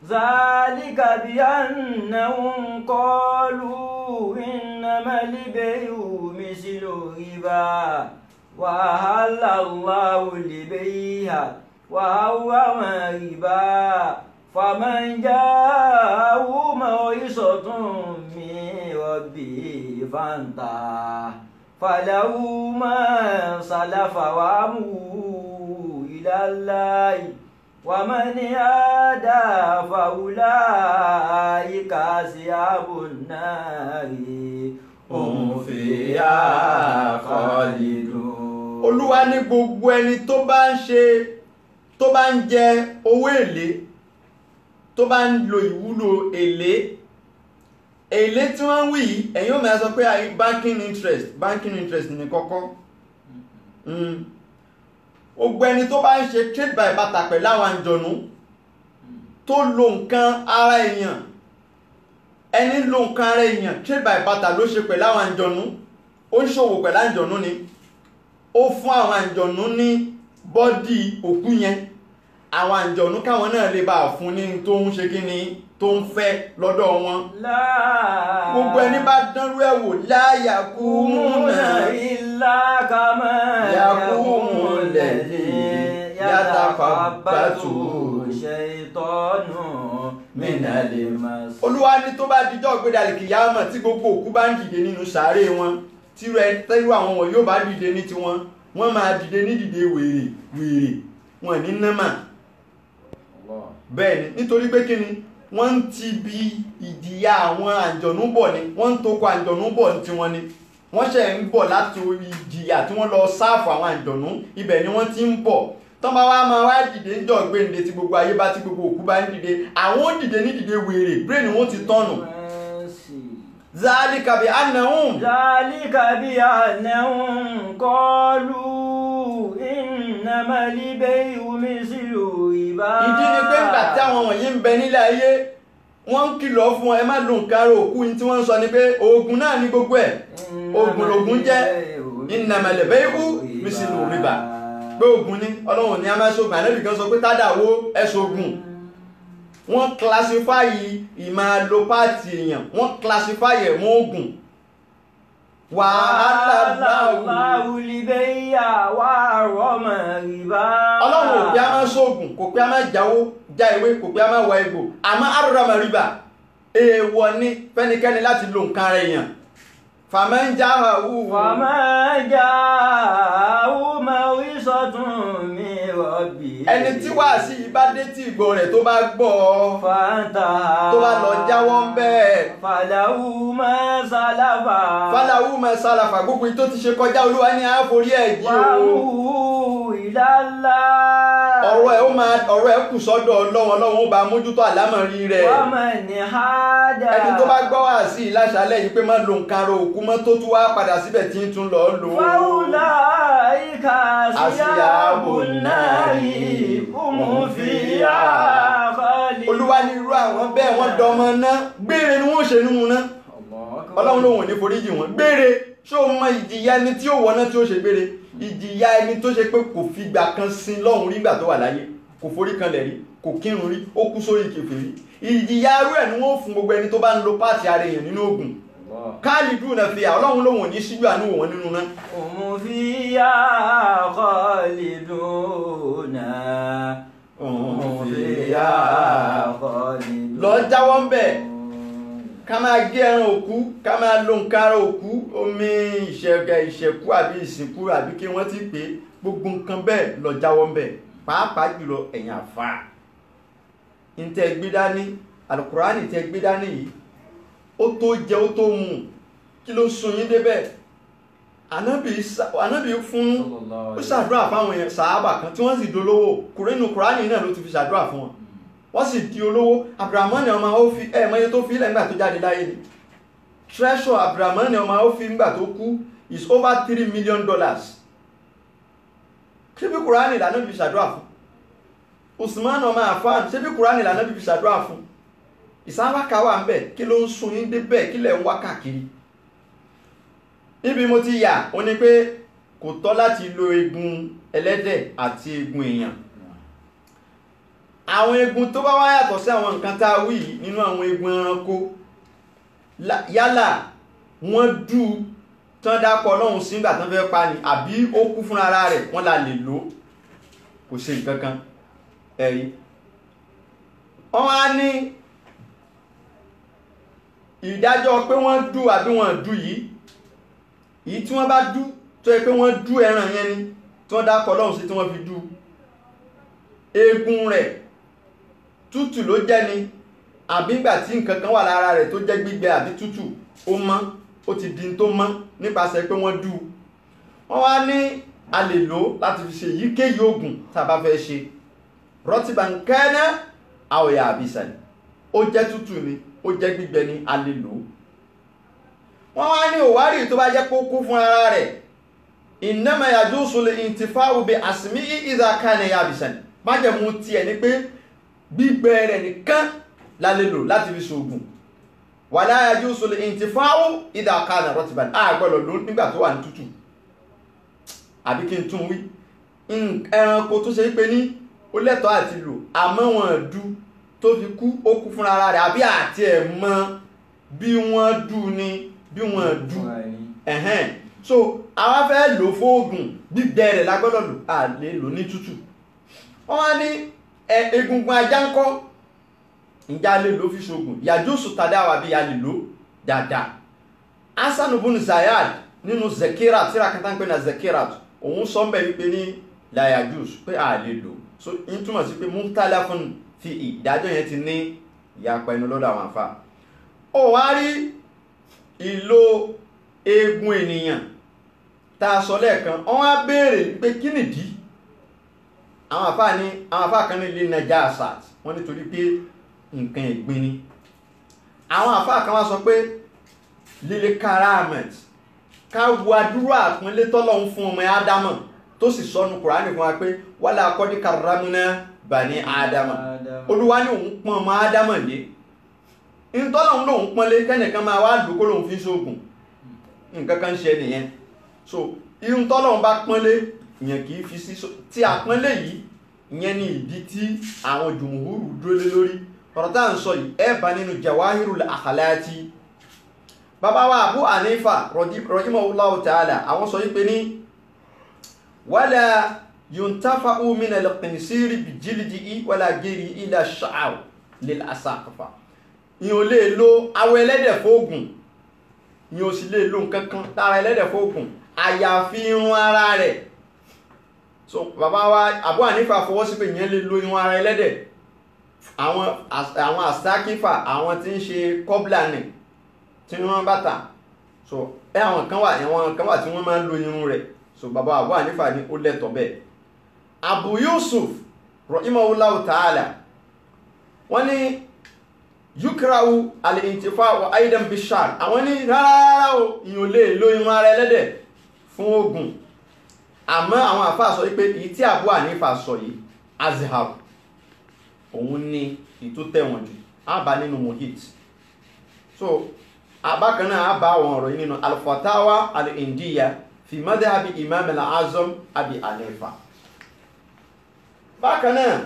ذلك بأنهم قالوا إنما البيع مثل الربا وأحل الله البيع وحرم الربا فمن جاءه موعظة من ربه فانتهى فله ما سلف وأمره إلى الله ومن عادى فأولئك أصحاب النار هم فيها خالدون.
Olúwa ní gbogbo ẹni tó bá ń jẹ owó èlé, tó bá ń lo ìwúlò èlé tí wọ́n wí ẹ̀yin ó máa sọ pé banking interest ní kọ́kọ́. Gbogbo ẹni tó bá ń ṣe trade by barter pẹ̀lú àwọn àǹjọ̀nú tó lo nǹkan ara èèyàn, ẹni lo nǹkan ara èèyàn trade by barter ló ṣe pẹ̀lú àwọn àǹjọ̀nú, ó ń ṣòwò pẹ̀lú àǹjọ̀nú ni, ó fún àwọn àǹjọ̀nú ní bọ́dì òkú yẹn, àwọn àǹjọ̀nú káwọn náà lè bá fún ní tó ń ṣe kíni tó ń fẹ́ lọ́dọ̀ wọn. Gbogbo ẹni bá dánrú ẹ̀ wò láyà kú múnà
ìlà kàmá
yakumu lẹ́dí yàtàkàbàtù
ṣaitanu mínàlè mas.
Olúwa ní tó bá dijọ́ gbédàlì kìyàmọ̀ tí gbogbo òkú bá ń dìde nínú sàárè wọn, tírú àwọn wọn yóò bá dìde ní tiwọn, wọ́n máa dìde ní dìde wèrè wọn ní námà. Bẹ́ẹ̀ ni, nítorí pé kí ni wọ́n ń ti bí ìjìyà àwọn àǹjọ̀nú bọ̀ ni, wọ́n ń toko àǹjọ̀nú bọ̀ ní tiwọn ni, wọ́n ṣẹ̀ ń bọ̀ láti ìjìyà tí wọ́n lọ sáàfù àwọn àǹjọ̀nú, ibẹ̀ ni wọ́n ti ń bọ̀. Tán bá wá máa wá dìde ń jọ gbéǹde tí gbogbo ayé bá tí gbogbo òkú bá ń dìde, àwọn ó dìde ní dìde wèrè, brain wọn ti tọ́nù. ذلك بأنهم قالوا إنما البيع مثل الربا. Ìdí ni pé nígbà tí àwọn wọ̀nyí ń bẹ nílẹ̀ ayé, wọ́n ń kìlọ̀ fún wọn ẹ má lo nǹkan ara òkú, tí wọ́n ń sọ ni pé oògùn náà ní gbogbo ẹ̀, oògùn lògùn jẹ́, إنما البيع مثل الربا, pé oògùn ni Ọlọ́run ní a máa ṣoògùn, Ànábì kan sọ pé tádàwó ẹ ṣoògùn. Wọ́n classify ìmàlópàtì èèyàn, wọ́n classify ẹ̀ mọ́ ogun. Wà aláàláwù
libéyà wà rọ́mọ̀ rìbá.
Ọlọ́run ò pé a máa ṣoògùn, kò pé a máa jáwó já ewé, kò pé a máa wà egbò, àmọ́ àrọ́mọ̀ rìbá èèwọ̀ ní fẹ́nikẹ́ni láti lo nǹkan ara èèyàn. Faman ja'ahu maw'izatun min rabbih. Ẹni tí wàásí bá dé tí ìgbọ́ rẹ̀ tó bá gbọ́
fantaha,
tó bá lọ jáwọ́ ń bẹ́ẹ̀,
falahu ma salafa,
gbogbo tó ti ṣe kọjá Olúwa ní àforí ẹ̀ jí o.
wa amruhu ila Allah.
ọ̀rọ̀ ẹ̀ kù sọ́dọ̀ Ọlọ́run ó bá mójútó àlámọ̀rí rẹ̀.
wa man hada,
ẹni tó bá gbọ́ wàásí láṣálẹ̀ yìí pé má lo nǹkan ara òkú mọ́ tó tún wá padà síbẹ̀ tí ń tún lọ lò ó.
faulaika ashabun nari hum fiha khalidun.
Olúwa ní irú àwọn bẹ́ẹ̀ wọ́n dọmọ náà, gbére ni wọ́n ṣe nínú náà. Ọlọ́run lòun ò ní foríjì wọn. Gbére, ṣé o mọ ìjìyà ẹni tí ó wọ náà tí ó ṣe gbére? Ìjìyà ẹni tó ṣe pé kò fìgbà kan sin lọ́hùn rígbà tó wà láyé, kò forí kanlẹ̀ rí, kò kírun rí, ó kú sórí kèfèrí. Ìjìyà arú ẹ̀ ni wọ́n fún gbogbo ẹni tó bá ń lo páàtì ara èèyàn nínú ogun. Khaliduna fiha, Ọlọ́run lòun ò ní síjú àánú wọn nínú náà.
hum fiha khaliduna.
Lọ jáwọ́ ń bẹ̀, ká máa gé ẹran òkú, ká máa lo nǹkan ara òkú, omi ìṣẹ̀kú àbí ìsìnkú àbí kí wọ́n ti pè gbogbo nǹkan bẹ́ẹ̀, lọ jáwọ́ ń bẹ̀, pàápàá jùlọ ẹ̀yin àfáà. Ní tẹ́ gbé dání, Al-Qur'ani tẹ́ gbé dání yìí, ó tó jẹ ó tó mu, kí ló sún yín débẹ̀? Ànábì fún ó ṣàdúrà fáwọn èèyàn sàhábà kan tí wọ́n sì dolówó, Kùránì náà ló ti fi ṣàdúrà fún wọn, wọ́n sì di olówó. Abdurrahman ọmọ Awfi ẹ̀mọ́yé tó fi ilẹ̀ nígbà tó jáde láyé ni. Treasure Abdurrahman ọmọ Awfi nígbà tó kú is over $3 million. Ṣé bí Kùránì l'Ànábì fi ṣàdúrà fún? Usman ọmọ Affan, ṣé bí Kùránì l'Ànábì fi ṣàdúrà fún? Ìsáwáka wà ń bẹ̀, kí ló ń sun yín débẹ̀, kí lẹ̀ ń wá káàkiri? Níbi mo ti yà, ó ní pé kò tọ́ láti lo egun ẹlẹ́dẹ̀ àti egun èèyàn. Àwọn egun tó bá wá yàtọ̀ sí àwọn nǹkan tá a wí nínú àwọn egun ẹranko, yálà wọ́n dú tán dákọ̀ ọlọ́run sí nígbà tán fẹ́ pa ni àbí ó kú fún ara rẹ̀ wọ́n la lè lò kò ṣe nǹkan kan ẹ̀rí. wọ́n wá ní ìdájọ́ pé wọ́n dú àbí wọ́n dú yìí tí wọ́n bá dú tó yẹ pé wọ́n dú ẹran yẹn ni tí wọ́n dákọ̀ ọlọ́run sí tí wọ́n fi dú eegun rẹ̀ tútù ló jẹ́ ni àbí ìgbà tí nǹkan kan wà lára rẹ̀ tó jẹ́ gbígbẹ àbí tútù ó mọ́ ó ti di tó mọ́ nípasẹ̀ pé wọ́n dú. wọ́n wá ní a lè lò láti fi ṣe èyíkéyìí oògùn tá a bá fẹ́ ṣe rọ́tìbàn kẹ́nẹ́ àwòyà àbísà ni ó jẹ́ tútù ni ó jẹ́ gbígbẹ ni a lè lò. wọ́n wá ní òwárì tó bá jẹ́ kó kú fún ara rẹ̀ innama yajuzu al-intifa'u bi asmi'i idha kana yabisan májẹ̀mú tiẹ̀ ni pé gbígbẹ rẹ̀ nìkan la lè lò láti fi ṣoògùn wala yajuzu al-intifa'u idha kana ratiban a gbọ́dọ̀ lò nígbà tó wà ní tútù. àbí kí n tún wí ẹranko tó ṣe pé ní ó lẹ́tọ̀ọ́ àti lò àmọ́ wọn dú tó fi kú ó kú fúnra ara rẹ̀ àbí àti ẹ̀ mọ̀ bí wọ́n dú ni bí wọ́n dú so àwa fẹ́ lò fóògùn gbígbẹ rẹ̀ la gbọ́dọ̀ lò a lè lò ní tútù. wọ́n wá ní egungun ajá ń kọ́ ìjà lè lò fi ṣoògùn yajuzu tadawa bí a lè lò dáadáa. Hasan ibn Zayad nínú Zakirat tíra kan tán pé na Zakirat òun sọ ń bẹ̀ wípé ní la yajuzu pé a lè lò so in túmọ̀ sí pé mukhtalafun fi ìdájọ́ yẹn ti ní ìyapa ẹnu lọ́dọ̀ àwọn àfà. ó wá rí ìlò eegun ènìyàn tá a sọ lẹ́ẹ̀kan wọ́n wá béèrè pé kí nìdí àwọn àfà kan ní ilé najasat wọ́n nítorí pé nǹkan ẹ̀gbin ni. àwọn àfà kan wá sọ pé lílé karamet ká wo àdúrà àpínlẹ̀ tọ́lọ́hun fún ọmọ ádámọ̀ tó sì sọnù Kùránì fún wa pé wala qad karramna bani ádámọ̀ olúwa ní òun pọ́n ọmọ ádámọ̀ lé ìtọ́lọ́hun lòun pọ́n lé kẹ́nìkan máa wá dùn kó lòun fi ṣoògùn nǹkan kan ṣe nìyẹn. so irun tọ́lọ́hun bá pọ́n lé ìyẹn kì í fi sí tí a pọ́n lé yìí ìyẹn ní ìdí tí àwọn jùmùhúrù dúró lé lórí ọ̀rọ̀ tá à ń sọ yìí ẹ bá nínú Jawahirul Akhlati. bàbá wa Abu Hanifa rahimahullahu ta'ala àwọn sọ yìí pé ní wala yuntafa'u min al-qinsiri bi jildihi wala ghayrihi ila ash-sha'r lil asaqfa. ìyẹn ò lè lo awọ ẹlẹ́dẹ̀ fóògùn ìyẹn ò sì lè lo nǹkan kan lára ẹlẹ́dẹ̀ fóògùn àyàfi irun ara rẹ̀. so bàbá wa Abu Hanifa fọwọ́ sí pé ìyẹn lè lo irun ara ẹlẹ́dẹ̀. àwọn asakifa àwọn tí ń ṣe kọ́bla ni tí wọ́n bàtà so àwọn kan wà tí wọ́n máa ń lo irun rẹ̀ so bàbá Abu Hanifa ní ó lẹ́tọ̀ bẹ́ẹ̀. Abu Yusuf rahimahullahu ta'ala wọ́n ní yukrahu al-intifa'u aidan bishar àwọn ní rárá o ìyẹn ò lè lo irun ara ẹlẹ́dẹ̀ fún oògùn àmọ́ àwọn àfáà sọ wípé èyí tí Abu Hanifa sọ yìí azhar òun ní ìtó tẹ̀wọ̀n jù àbá nínú Muhit. so àbákan náà àbá àwọn ọ̀rọ̀ yìí nínú al-Fatawa al-Indiya fi madhhabi Imam al-Azam Abi Hanifa. bákan náà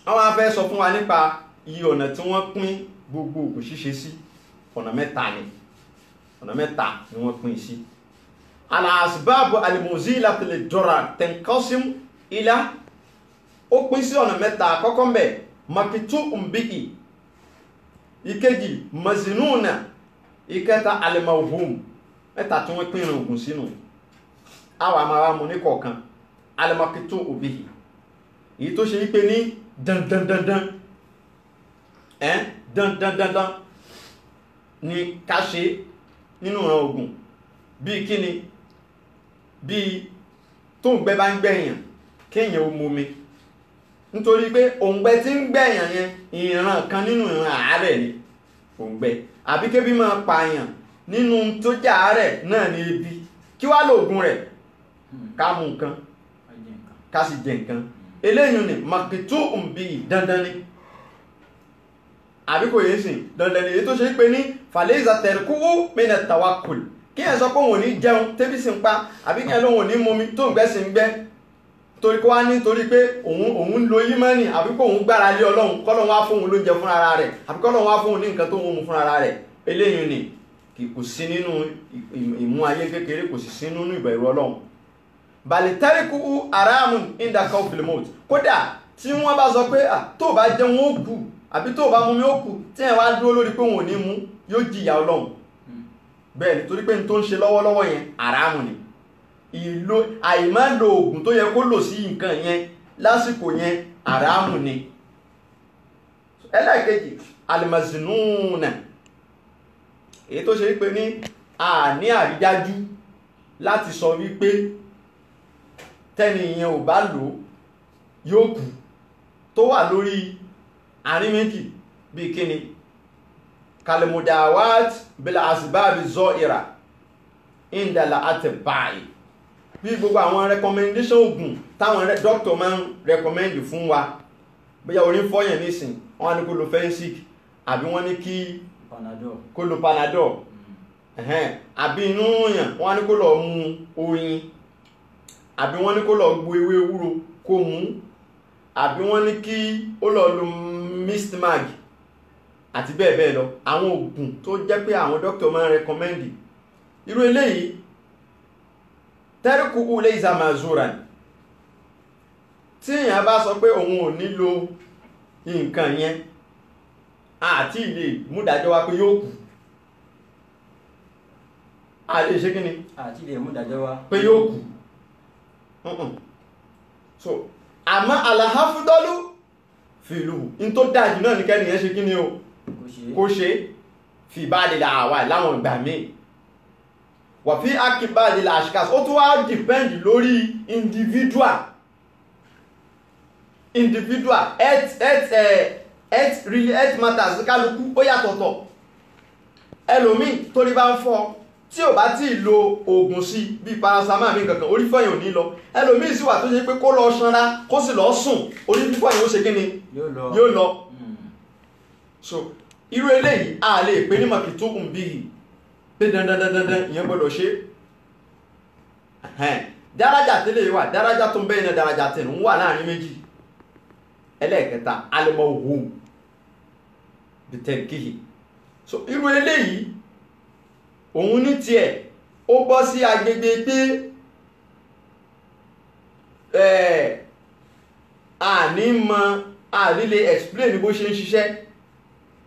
àwọn afẹ́ sọ fún wa nípa iye ọ̀nà tí wọ́n pín gbogbo ògùn ṣíṣe sí ọ̀nà mẹ́ta ni wọ́n pín sí. al-asbabu al-muzilatu lid-darar tanqasim ila ó pín sí ọ̀nà mẹ́ta àkọ́kọ́ ń bẹ̀ makitu umbi'i ìkejì mazinuna ìkẹta alimawhum mẹ́ta tí wọ́n pín ìrìn ògùn sínú àwọn àmàrà mú ní kọ̀ọ̀kan alimakitu umbi'i èyí tó ṣe wípé ní dandandandan ni ká ṣe nínú ìran ògùn bíi kíni bíi tó ń gbẹ bá ń gbẹ̀yàn kéèyàn ó mumi nítorí pé òǹgbẹ tí ń gbẹ̀yàn yẹn ìran kan nínú ìran àárẹ̀ ni òǹgbẹ àbí kébí máa pààyàn nínú tó jẹ́ àárẹ̀ náà ní ebi kí wá lóògùn rẹ̀ ká mú nǹkan ká sì jẹ nǹkan eléyìí ni makitu umbi dandan ni àbí kò yé sìn dandan ni èyí tó ṣe pé ní faleza terkuwu min at-tawakkul kí ẹ sọ pé òun ò ní jẹun tẹ́bí sì ń pa àbí kí ẹ lóun ò ní mumi tó ń gbẹ́ sí ń gbẹ́ torí kó wá nítorí pé òun lo yímọ́nì àbí kó òun gbára lé Ọlọ́run kọ́lọ́run wá fóun lóúnjẹ fún ara rẹ̀ àbí kọ́lọ́run wá fóun ní nǹkan tó ń mu fún ara rẹ̀ eléyìí ni kò sí nínú ìmú ayé kékeré, kò sì sí nínú ìbẹ̀rù Ọlọ́run. Balitariku haramun inda khawfil maut. Kódà tí wọ́n bá sọ pé tó bá jẹ wọn ó kú àbí tó bá mú mi ó kú, tí ẹ wá dúró lórí pé wọn ò ní mú, yóò jìyà Ọlọ́run. Bẹ́ẹ̀ ni, torí pé n tó ń ṣe lọ́wọ́lọ́wọ́ yẹn haramu ni. Àìmá lo oògùn tó yẹ kó lò sí nǹkan yẹn lásìkò yẹn haramu ni. Ẹlẹ́ẹ̀kejì, almazinuna, èyí tó ṣe wípé ní àní àrídájú láti sọ wípé tẹ́ni ìyẹn ò bá lò yóò kú, tó wà lórí àárín méjì bí kíni, kalimudawat bil asbabi zo'ira indala atibba'i, bí gbogbo àwọn recommendation oògùn táwọn doctor máa ń recommend fún wa, bóyá orí ń fọ́yàn nísìn wọ́n ní kó lo Fensic àbí wọ́n ní kí kó lo Panadol, àbí inú yàn wọ́n ní kó lọ mu oyin, àbí wọ́n ní kó lọ gbo ewé ewúro kó mú, àbí wọ́n ní kí ó lọ lo Mistmag àti bẹ́ẹ̀ bẹ́ẹ̀ lọ. Àwọn oògùn tó jẹ́ pé àwọn doctor máa ń recommend, irú eléyìí tẹ́rìkù ulé ìzàmàzúra ni. Tí èèyàn bá sọ pé òun ò nílò nǹkan yẹn àti ilé múdájọ́ wá pé yóò kú, a lè ṣe kí ni
àti ilé múdájọ́ wá
pé yóò kú. So àmọ́ aláháfúdọ́lú fìlú in tó dájú náà ní kẹ́nìyàn ṣe kí ni o kó ṣe fi bá dìlà àwà láwọn ìgbà míì wà fí ákìbá dìlà àṣíkàs. Ó tún wá dìpẹ́ndì lórí individual health matters kálukú ó yàtọ̀tọ̀. Ẹlòmíì tó rí bá ń fọ́ tí ò bá tí lo oògùn sí bí paracetamol mi kankan, orí fọ́yìn ò ní lọ. Ẹlòmíì sì wà tó ṣe pé kó lọ ṣanra kó sì lọ sùn, orí fífọ́yìn ó ṣe kí ni yóò lọ. So irú eléyìí a lè pè ní makitubun bihi pé dandandandandan ìyẹn gbọ́dọ̀ ṣe. Dárájà tẹ́lẹ̀ wà, dárájà tó ń bẹ́ẹ̀ ní dárájà tẹ̀lẹ̀ ń wà láàrin méjì. Ẹlẹ́ẹ̀kẹta al-mawhum bitarkihi. So irú eléyìí òun ní tiẹ̀ ó bọ́ sí agbègbè pé ànílé explain bó ṣe ń ṣiṣẹ́,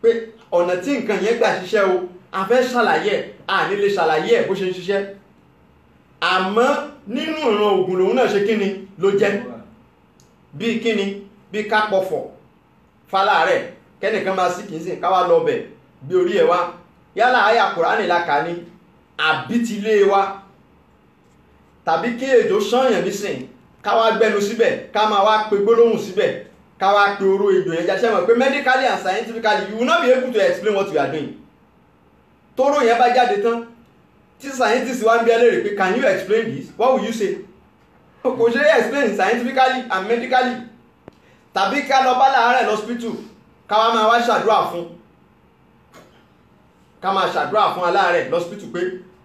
pé ọ̀nà tí nǹkan yẹn gbà ṣiṣẹ́ o a fẹ́ ṣàlàyé ànílé ṣàlàyé bó ṣe ń ṣiṣẹ́. Àmọ́ nínú ìran ògùn lòun náà ṣe kíni ló jẹ́, bí kíni bí kápọ̀fọ̀ fálà rẹ̀ kẹ́nìkan máa sí kìí sí káwà lọ bẹ̀ bí orí ẹ̀ wá, yálà àyà Kùránì láka ní àbí ti lé wa, tàbí kí èjò ṣányàn nísìn káwà gbẹnu síbẹ̀ ká máa wá pe gbólóhùn síbẹ̀ káwà pe oró èjò yẹn jáṣẹ́ mọ̀ pé medically and scientifically you will not be able to explain what you are doing. Tóró yẹn bá jáde tán tí scientist wá ń bí ẹlẹ́rìí pé can you explain this, what will you say? Kò ṣe explain scientifically and medically. Tàbí ká lọ bá láàárẹ̀ lọ́spítù káwà máa wá ṣàdúrà fún, ká máa ṣàdúrà fún aláàárẹ̀ lọ́spítù pé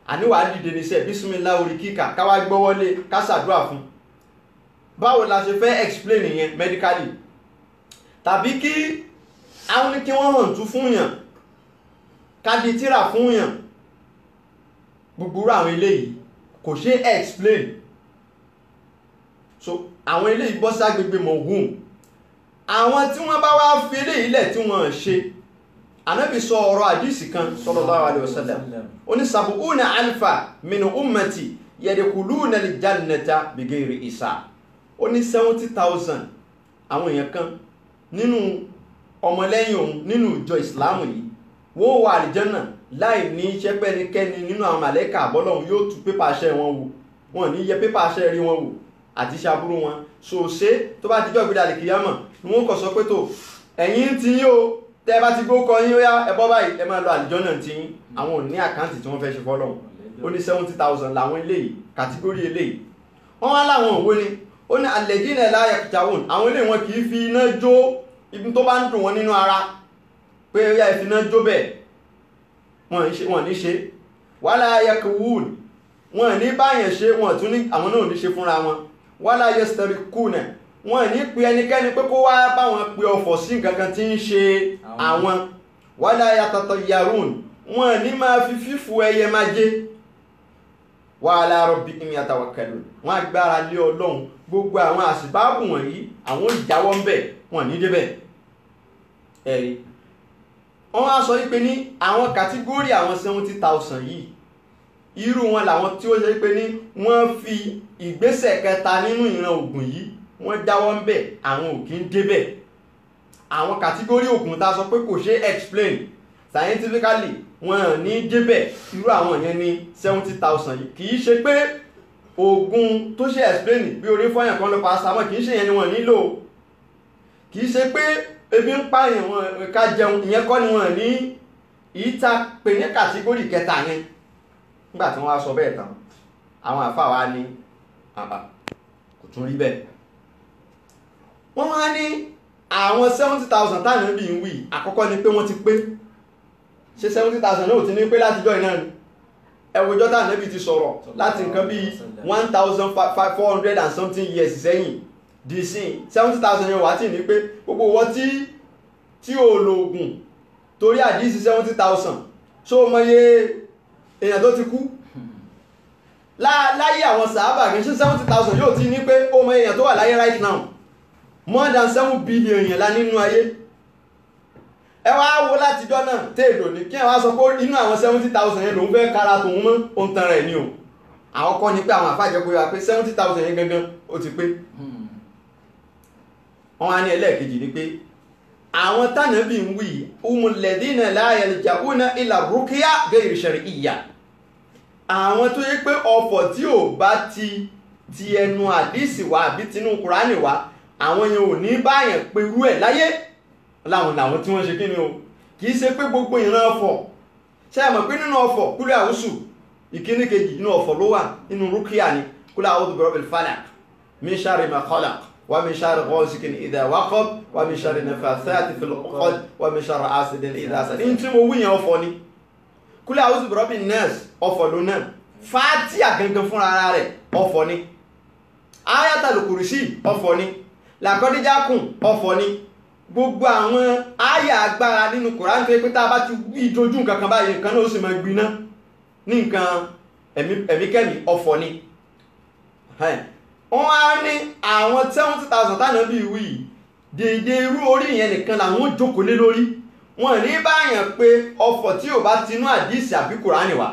àníwà dìde níṣẹ́ bísmílláhì orí kíkà káwà gbọ́wọ́lé ká ṣàdúrà fún. Báwo la ṣe fẹ́ explain ìyẹn medically? Tàbí kí àwọn ní kí wọ́n hàn tú fún yàn ká di tírà fún yàn, gbogbo àwọn eléyìí kò ṣe explain. So àwọn eléyìí bọ́ ságbègbè mọ̀hún. Àwọn tí wọ́n bá wá fi eléyìí lẹ̀ tí wọ́n ṣe, Ànábì sọ ọ̀rọ̀ àdísì kan sallallahu alaihi wasallam, ó ní sab'una alfa min ummati yadkhuluna al-jannata bighayri hisab. Ó ní 70,000 àwọn èèyàn kan nínú ọmọlẹ́yìn òun nínú ìjọ ìsìláàmù yìí wọ́n wà àlìjẹ́nà láì ní iṣẹ́ pẹ́nikẹ́ni nínú àwọn màlẹ́kà àbọ́lọ́hun yóò tú pépà aṣẹ́ wọn wò, wọn ní yẹ pépà aṣẹ́ rí wọn wò àti ṣàbúrú wọn. So ṣe tó bá dijọ́ ìgbéra àlìkìyámọ̀ ni wọ́n kọ̀ sọ pé tó ẹ̀yin tí yín o tẹ́ bá ti gbó kọ yín ó yá ẹbọ́ báyìí ẹ máa lọ àlìjẹ́nà tí yín. Àwọn ò ní àkáǹtì tí wọ́n fẹ́ ṣe fọ́lọ́hun. Ó ní 70,000 làwọn eléyìí kàtígórì eléyìí. Wọ́n wá láwọn òwò ni ó ní alladhina la yaktawun, àwọn eléyìí wọn kì í fi iná jó ibi tó bá ń dùn wọn nínú ara pé ó yá ìfiná jó bẹ́ẹ̀ wọ́n ní ṣe. Wala yakwun, wọ́n ní báyẹn ṣe, wọ́n tún ní àwọn náà ní ṣe fúnra wọn. Wala yastarikuna, wọ́n ní pé ẹnikẹ́ni pé kó wá báwọn pe ọ̀fọ̀ sí nǹkan kan tí ń ṣe àwọn. Wala yatatayyarun, wọn ní máa fi fífò ẹyẹ máa jẹ wa ala rabbihim yatawakkalun, wọn agbára lé Ọlọ́run. Gbogbo àwọn àsìbáàbù wọ̀nyí àwọn ìjáwọ́ ń bẹ̀ wọn ní débẹ̀. Ẹ̀rí wọ́n á sọ wípé ní àwọn kàtígórì àwọn 70,000 yìí irú wọn làwọn tí ó ṣe wípé ní wọ́n fi ìgbésẹ̀ kẹta nínú ìran ògùn yìí wọ́n jáwọ́ ń bẹ̀ àwọn ò kí ń débẹ̀. Àwọn kàtígórì ògùn tá a sọ pé kò ṣe explain scientifically wọn ní débẹ̀, irú àwọn yẹn ní 70,000 yìí. Kì í ṣe pé ògùn tó ṣe explain bí orí fọyàn kan ló pa sámọ́, kì í ṣe yẹn ni wọ́n nílò. Kì í ṣe pé ebi ń pààyàn wọn ká jẹun, ìyẹn kọ́ ni wọ́n ní ìta pè ní kàtígórì kẹta yẹn. Nígbà tí wọ́n wá sọ bẹ́ẹ̀ tán àwọn àfáà wá ní kò tún rí bẹ́ẹ̀. Wọ́n wá ní àwọn 70,000 táwọn bí ń wí àkọ́kọ́ ni pé wọ́n ti pé. Ṣé 70,000 náà ò ti ní pé látijọ́ iná ni? Ẹwùjọ́ táwọn Ànábì ti sọ̀rọ̀ láti nǹkan bí 1,400 and something years sẹ́yìn di sin 70,000 yẹn wà tí ní pé gbogbo wọ́n tí ò lo ògùn torí àdísì 70,000 ṣó mọye èèyàn tó ti kú láyé àwọn sàábà kìí ṣe 70,000 yóò ti ní pé ó mọ èèyàn tó wà láyé right now more than 7 billion èèyàn lá nínú ayé. Ẹ wá wo látijọ́ náà téèdò ní kí ẹ wá sọ pé inú àwọn 70,000 yẹn lòun fẹ́ kára tòun mọ́ ohun tan rẹ̀ ni o. Àwọn kọ́ ni pé àwọn àfáàjẹ́ pé wá pé 70,000 yẹn gangan ó ti pé. Wọ́n wá ní ẹlẹ́ẹ̀kejì ni pé àwọn tánàbí ń wí umul ladina la yalja'una ila ruqya ghayri shar'iyya. Àwọn tó yẹ pé ọ̀fọ̀ tí ò bá ti ẹnu àdísì wá àbí tinú Kùránì wá àwọn yẹn ò ní báyẹn pé irú ẹ̀ láyé láwọn làwọn tí wọ́n ṣe kí ni o. Kì í ṣe pé gbogbo ìran ọ̀fọ̀ ṣe é mọ̀ pé nínú ọ̀fọ̀ kúlẹ̀ àwùsù ìkíní kejì inú ọ̀fọ̀ ló wà nínú rúkìá ni kúlẹ̀ a'udhu bi rabbil falaq min sharri ma khalaq wa min sharri ghasiqin idha waqab wa min sharri naffathati fil 'uqad wa min sharri hasidin idha hasad. ní tí mo wí yẹn ọ̀fọ̀ ni. Kúlẹ̀ a'udhu bi rabbin nas ọ̀fọ̀ ló náà. Fátíà gangan fúnra rẹ̀ ọ̀fọ̀ ni. Ayatul kursi ọ̀fọ̀ ni. Laqad ja'akum ọ̀fọ̀ ni. Gbogbo àwọn àyà agbára nínú Kùránì tó pé tá a bá ti ìdojú nǹkan kan báyìí nǹkan náà ó sì máa gbiná ní nǹkan ẹ̀míkẹ́mí ọ̀fọ̀ ni. Wọ́n á ní àwọn 70,000 tánàbí wí dédé irú orí yẹn nìkan làwọn jókòó lé lórí. Wọ́n ní báyàn pé ọ̀fọ̀ tí ò bá tinú àdísì àbí Kùránì wá.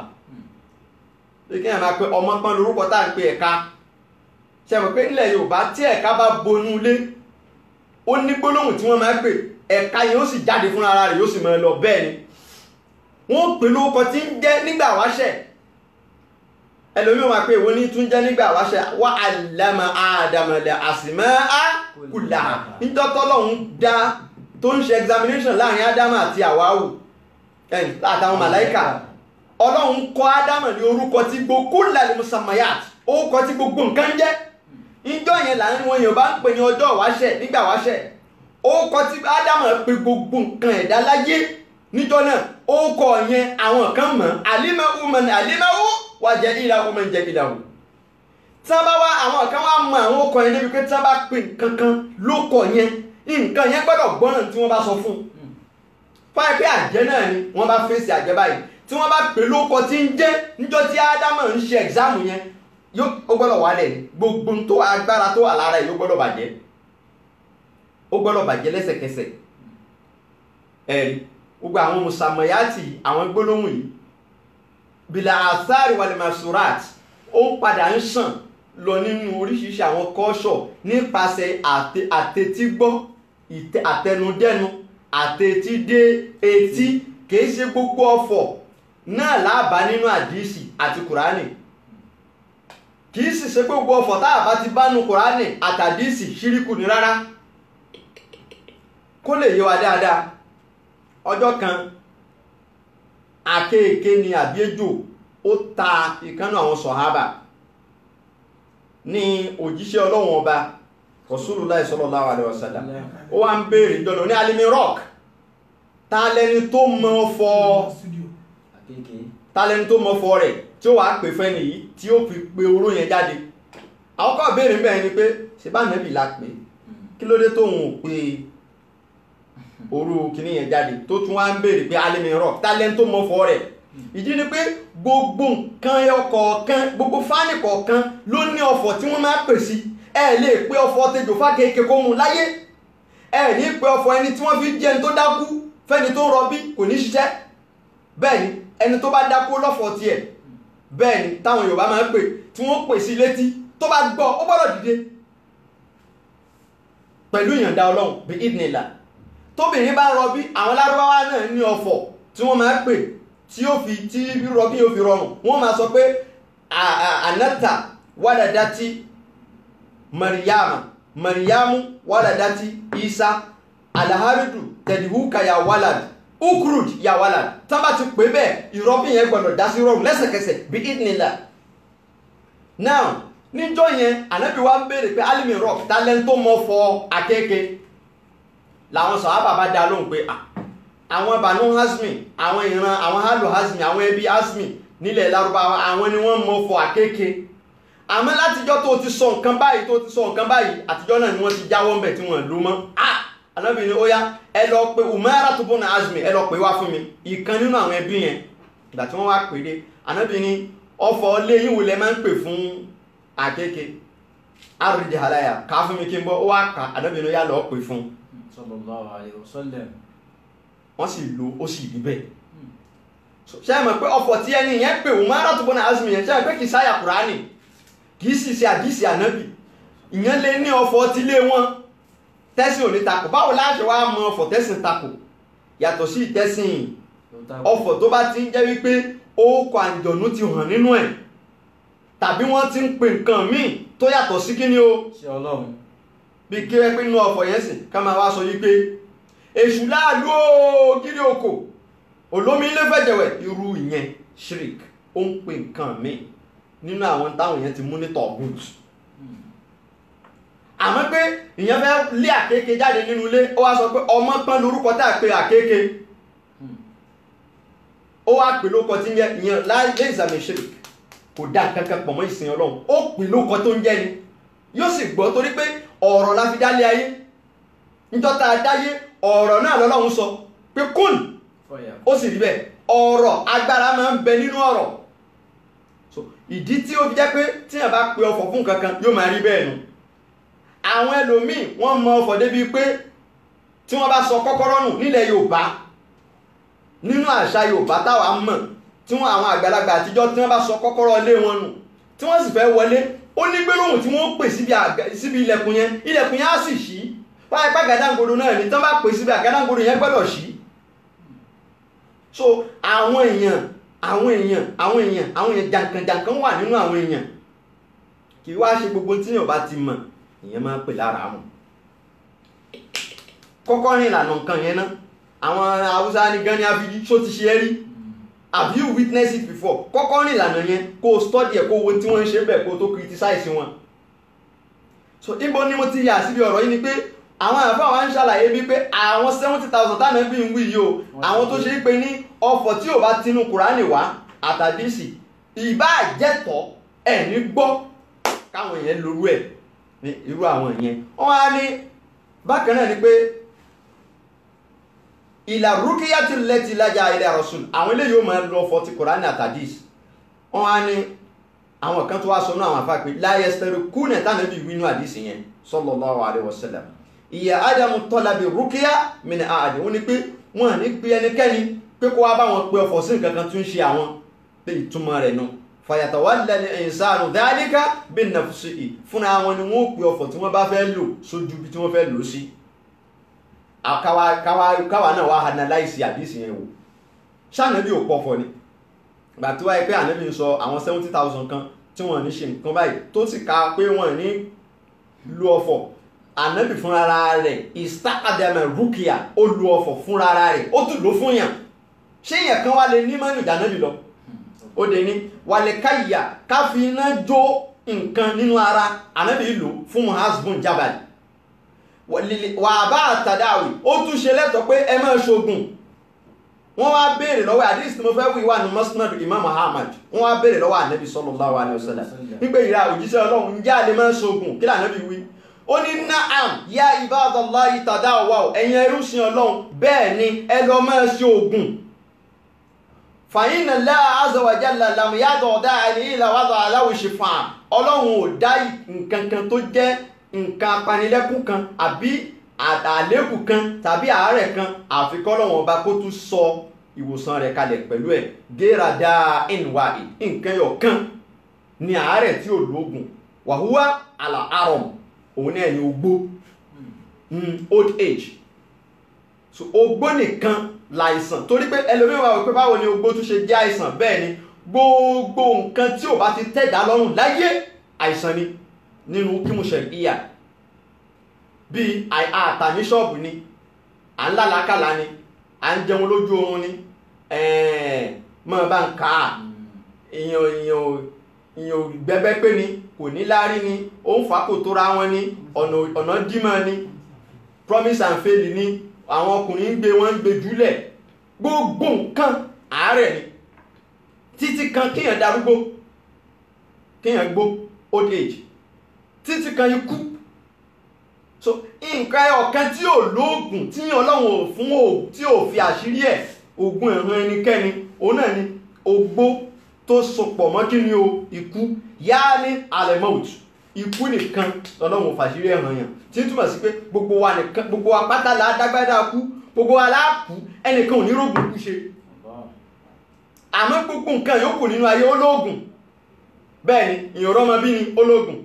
Kí ẹ̀ máa pe ọmọ pọ́n lórúkọ tá à ń pe ẹ̀ka. Ṣé mọ̀ pé nílẹ̀ Yorùbá tí ẹ̀ka bá bonú lé ó ní gbólóhùn tí wọ́n máa pè ẹ̀ka yẹn ó sì jáde fún ara rẹ̀ yóò sì máa lọ bẹ́ẹ̀ ni. Wọ́n pè lórúkọ tí ń jẹ́ nígbà wáṣẹ̀. Ẹlòmíì máa pè wọ́n ní tún jẹ́ nígbà wáṣẹ̀ wa 'allama Adama al-asma'a kullaha. Níjọ́ tọ́lọ́hun dá tó ń ṣe examination láàrin Ádámà àti Àwáwù àtàwọn màláìkà. Ọlọ́run kọ́ Ádámà ní orúkọ tí gbogbo kullal musammayat orúkọ tí gbogbo nǹkan jẹ́. Ìjọ yẹn láàrin wọn yóò bá ń pè ní ọjọ́ wáṣẹ̀ nígbà wáṣẹ̀. Orúkọ tí Ádámà pè gbogbo nǹkan ẹ̀dá láyé níjọ́ náà orúkọ yẹn àwọn kan mọ̀ alimahu man alimahu wa jahilahu man jahilahu. Tí wọ́n bá wá àwọn kan wá mọ àwọn orúkọ yẹn débi pé tí wọ́n bá pè kankan lókọ yẹn nǹkan yẹn gbọ́dọ̀ gbọ́ràn tí wọ́n bá sọ fún. Fáyẹ̀ pé àjẹ́ náà ni wọ́n bá fèsì àjẹ́ báyìí tí wọ́n bá pè lókọ tí ń jẹ́ níjọ́ tí Ádámà ń ṣe ẹ̀gzáàmù yẹn ó gbọ́dọ̀ wálẹ̀ ní gbogbo tó agbára tó wà lára yìí ó gbọ́dọ̀ bàjẹ́. Ó gbọ́dọ̀ bàjẹ́ lẹ́sẹ̀kẹsẹ̀. Ẹ̀rí gbogbo àwọn musamayati àwọn gbólóhùn yìí bila athari wal masurat ó padà ń sàn lọ nínú oríṣiríṣi àwọn kọ́ṣọ̀ nípasẹ̀ àtẹtígbọ́ àtẹnudẹ́nu àtẹtídé etí. Kìí ṣe gbogbo ọ̀fọ̀ náà láàbá nínú àdísì àti Kùránì. Kìí sì ṣe gbogbo ọ̀fọ̀ táà bá ti bá nínú Kùránì àtàdísì ṣíríkù ní rárá. Kó lè yé wa dáadáa ọjọ́ kan àkéèké ni àbí ejò ó ta ìkánú àwọn sọ̀hábà ní òjíṣẹ́ Ọlọ́run ọba Rasulullah sallallahu alaihi wasallam. Ó wá ń béèrè ìjọ́nà ní alimi rock ta lẹni tó mọ fọ́ rẹ̀ tí ó wà pè fẹ́ nìyí tí ó fi pe oró yẹn jáde. Àwọn kọ́ béèrè bẹ́ẹ̀ ni pé ṣe bá Ànábì la pè kí ló dé tóun ò pe orú kìíní yẹn jáde tó tún wá ń béèrè pé alẹ́ mi rọ̀ talent tó mọ fọ́ rẹ̀ ìdí ni pé gbogbo nǹkan ọkọ̀ọ̀kan gbogbo fáànì kọ̀ọ̀kan ló ní ọ̀fọ̀ tí wọ́n máa pè sí ẹ lè pé ọ̀fọ̀ tejò fákèké kó mu láyé ẹ ní pé ọ̀fọ̀ ẹni tí wọ́n fi jẹ́ ẹni tó dákú fẹ́ni tó rọbí kò ní ṣiṣẹ́ bẹ́ẹ̀ ni ẹni tó bá dákú lọ́fọ̀ tiẹ̀ bẹ́ẹ̀ ni táwọn Yorùbá máa ń pè tí wọ́n pè sí létí tó bá gbọ́ ó gbọ́dọ̀ dìde pẹ̀lú ìyọ̀ǹda Ọlọ́run bí ìdìnnìlà tóbìnrin bá rọbí àwọn Lárúbáwá náà ní ọ̀fọ̀ tí wọ́n máa ń pè tí rọbí yóò fi rọrùn wọ́n máa sọ pé anata waladati mariyamu waladati isa alaharidu tẹ̀díhùkà ya walad ukrud ya walad tá bá ti pè bẹ́ẹ̀ ìrọbí yẹn gbọ́dọ̀ dá sí rọrùn lẹ́sẹ̀kẹsẹ̀ bí ìdìnnìlà now níjọ́ yẹn ànábì wa ń béèrè pé alimi rock talent tó mọ fọ akéèké làwọn sàhábà bá dá lóhùn pé àwọn Banu Hazmi àwọn ìran àwọn Alu Hazmi àwọn ẹbí Hazmi nílẹ̀ Lárúbáwá àwọn ni wọ́n mọ fọ akéèké àmọ́ látijọ́ tó ti sọ nǹkan báyìí àtijọ́ náà ni wọ́n ti jáwọ́ ńbẹ̀ tí wọ́n lò mọ́ ànábì ni ó yá ẹ lọ pé Umairatu bun Hazmi ẹ lọ pé wá fún mi ìkan nínú àwọn ẹbí yẹn ìgbà tí wọ́n wá pè dé ànábì ni ọ̀fọ̀ léyìn wo lẹ máa ń pè fún akéèké àrídì àláyà ká fún mi kí n bọ́ ó wá kà ànábì ni ó yá lọ pè fún
sallallahu alaihi wasallam
wọ́n sì lò ó sì rí bẹ́ẹ̀ ṣe mọ̀ pé ọ̀fọ̀ tí ẹni yẹn pè Umairatu bun Hazmi yẹn ṣe mọ̀ pé kì í sáyà Kùránì kì í sì ṣe àdìsí ànábì ìyẹn lè ní ọ̀fọ̀ tí lé wọn tẹ́sìn ò ní takò báwo láṣẹ wá mọ ọ̀fọ̀ tẹ́sìn takò yàtọ̀ sí ìtẹ́sìn ọ̀fọ̀ tó bá ti ń jẹ́ wípé orúkọ àǹjọ̀nú ti hàn nínú ẹ̀ tàbí wọ́n ti ń pè nǹkan míì tó yàtọ̀ sí kíní o
ṣe Ọlọ́run
bí kí ẹ pé nínú ọ̀fọ̀ yẹn sì ká máa wá sọ yí pé èṣù láàlú ògiri oko olómi ilé fẹ̀jẹ̀wẹ̀ irú ìyẹn shirk ó ń pè nǹkan míì nínú àwọn táwọn yẹn ti mú ní tọ̀gùt àmọ́ pé ìyẹn fẹ́ lé àkéèké jáde nínú ilé ó wá sọ pé ọmọ pọ́n lórúkọ tá a pè àkéèké ó wá pè lóko tí ń jẹ́ ìyẹn láìlé ìsàmì shirk kò dá kankan pọ̀ mọ́ ìsìn Ọlọ́run ó pè lóko tó ń jẹ́ ni yóò sì gbọ́ torí pé ọ̀rọ̀ la fi dálé ayé níjọ́ta adáyé ọ̀rọ̀ náà lọ́lọ́run sọ pé kún ó sì rí bẹ́ẹ̀ ọ̀rọ̀ agbára máa ń bẹ nínú ọ̀rọ̀ so ìdí tí ó fi jẹ́ pé tí èèyàn bá pe ọfọ̀ fún kankan yóò máa rí bẹ́ẹ̀ nu àwọn ẹlòmíì wọ́n mọ ọfọ̀ débi pé tí wọ́n bá sọ kọ́kọ́rọ́ nù nílẹ̀ Yorùbá nínú àṣà Yorùbá táwa mọ̀ tí wọ́n àwọn àgbàlagbà àtijọ́ tí wọ́n bá sọ kọ́kọ́rọ́ lé wọn nù tí wọ́n sì fẹ́ wọlé ó ní gbólóhùn tí wọ́n pè síbi ilẹ̀kùn yẹn á sì ṣí pápá àgádágodo náà ní tí wọ́n bá pè síbi àgádágodo yẹn gbọ́dọ̀ ṣí so àwọn èèyàn jàǹkànjàǹkàn wà nínú àwọn èèyàn kì í wá ṣe gbogbo tí èèyàn bá ti mọ̀ ìyẹn máa ń pè lára wọn kọ́kọ́ rìn ìlànà nǹkan yẹn ná àwọn Haúsá ní gan ni abidi ṣó ti ṣe é rí have you witnessed it before kọ́kọ́ rìn ìlànà yẹn kó o study ẹ̀ kó o wo tí wọ́n ń ṣe bẹ́ẹ̀ kó o tó criticize wọn so ibo ni mo ti yà síbi ọ̀rọ̀ yìí ni pé àwọn àfáà wa ń ṣàlàyé wípé àwọn 70,000 tánà bí ń wí yìí o àwọn tó ṣe é pé ní ọ̀fọ̀ tí ò bá tinú Kùránì wá àtàdísì ìbá jẹ́tọ̀ ẹ̀ ní gbọ́ káwọn èèyàn lorú ẹ̀ ní irú àwọn yẹn wọ́n á ní bákan náà ni pé ìlà rúkìyàtì lẹ́tì lájà ilẹ̀ Rasul àwọn eléyìí ó máa lọ ọ̀fọ̀ ti Kùránì àtàdísì wọ́n á ní àwọn kan tó wá sọ náà àwọn àfáà pé láyé stẹrù kúnẹ̀ tánà bí wínú àdísì yẹn sallallahu alaihi wasallam ìyà ádámù tọ́lábì rúkìá mìíràn àdì ó ní pé wọ́n ní pé ẹnikẹ́ni pé kó wá bá wọn pé ọ̀fọ̀ sí nǹkan kan tún ṣe àwọn pé ìtumọ̀ rẹ̀ nù fàyàtàwálẹ̀ ní ìsáàrùn dáadíká bí nàfṣì fúnra wọn ni wọ́n pè ọ̀fọ̀ tí wọ́n bá fẹ́ lò sójú bí tí wọ́n fẹ́ lò sí káwa náà wá analyze àdísì yẹn wò ṣànàbí ò pọ̀fọ̀ ni gbà tí wáyé pé ànábì ń sọ àwọn 70,000 kan tí wọ́n ní ṣe nǹkan báyìí tó sì ka pé wọ́n ní lu ọ̀fọ̀ ànábì fúnra rẹ̀ ìstákàdàmẹ̀ rúkìá ó lu ọ̀fọ̀ fúnra rẹ̀ ó tún lò fún yàn ṣé yẹn kan wá lè ní mọ́nù ìdánábì lọ ó dé ní wàlẹ̀ káyà káfí iná jó nǹkan nínú ara ànábì lò fún Mu'adh bin Jabal wà bá àtàdáwì ó tún ṣe lẹ́tọ̀ọ́ pé ẹ máa ṣoògùn wọ́n wá béèrè lọ́wọ́ àdísì tí mo fẹ́ wí wà ní Musnad Imam Ahmad wọ́n wá béèrè lọ́wọ́ ànábì sallallahu alaihi wasallam nígbè ìrà òjíṣẹ́ Ọlọ́run ǹjẹ́ a lè máa ṣoògùn kí lànábì wí
ó ní na'am ya ibadallahi tadawaw ẹ̀yin ẹrúsìn ọlọ́run bẹ́ẹ̀ ni ẹ lọ máa ṣe oògùn fa inna Allaha azza wa jalla lam yad'a da'an illa wada'a lahu shifaa ọlọ́run ò dá nǹkan kan tó jẹ́ nǹkan apanilẹ́kún kan àbí àlékù kan tàbí àárẹ̀ kan àfi k'Ọlọ́run ọba kó tún sọ ìwòsàn rẹ̀ kalẹ̀ pẹ̀lú ẹ̀ gẹ́ràdá ìnùwà nǹkan yọ̀ kan ní àárẹ̀ tí ò lóògùn wàhúwá àlàárọ̀m òun náà ni ogbó old age so ogbó nìkan láìsàn torí pé ẹlòmíràn wà wípé báwo ni ogbó tún ṣe jẹ́ àìsàn bẹ́ẹ̀ ni gbogbo nǹkan tí ò bá ti tẹ̀dá lọ́rùn láyé àìsàn ni nínú kí mo ṣe ìyà bí àtà ní ṣọ́ọ̀bù ni à ń lálàákàlà ni à ń jẹun lójú oorun ni mọ́ bá ń ká ìyàn gbẹ́gbẹ́ pé ni kò ní láárí ni ó ń fà kò tóra wọn ni ọ̀nà dímọ̀ ni promise and fail ni àwọn ọkùnrin ń gbé wọn ń gbé jùlẹ̀ gbogbo nǹkan àárẹ̀ ni títí kan kíyàn darúgbó kíyàn gbó old age títí kan ikú so nǹkan ọ̀kan tí ò lóògùn tí Ọlọ́run ò fún òògùn tí ò fi àṣírí ẹ̀ ògùn ẹ̀ràn ẹnikẹ́ni òun náà ni ogbó tó sopọ̀ mọ́ kí ni o ikú yá ní alẹ́mọ́ọ̀t ikú nìkan Ọlọ́run ò fàṣírí ẹ̀ràn yàn tí ń túmọ̀ sí pé gbogbo wa nìkan gbogbo wa pátá la dágbádá kú gbogbo wa láàkú ẹnìkan ò ní rògùn kú ṣe àmọ́ gbogbo nǹkan yòókù nínú ayé olóògùn bẹ́ẹ̀ ni ìyọ̀rọ̀mọ bí ni olóògùn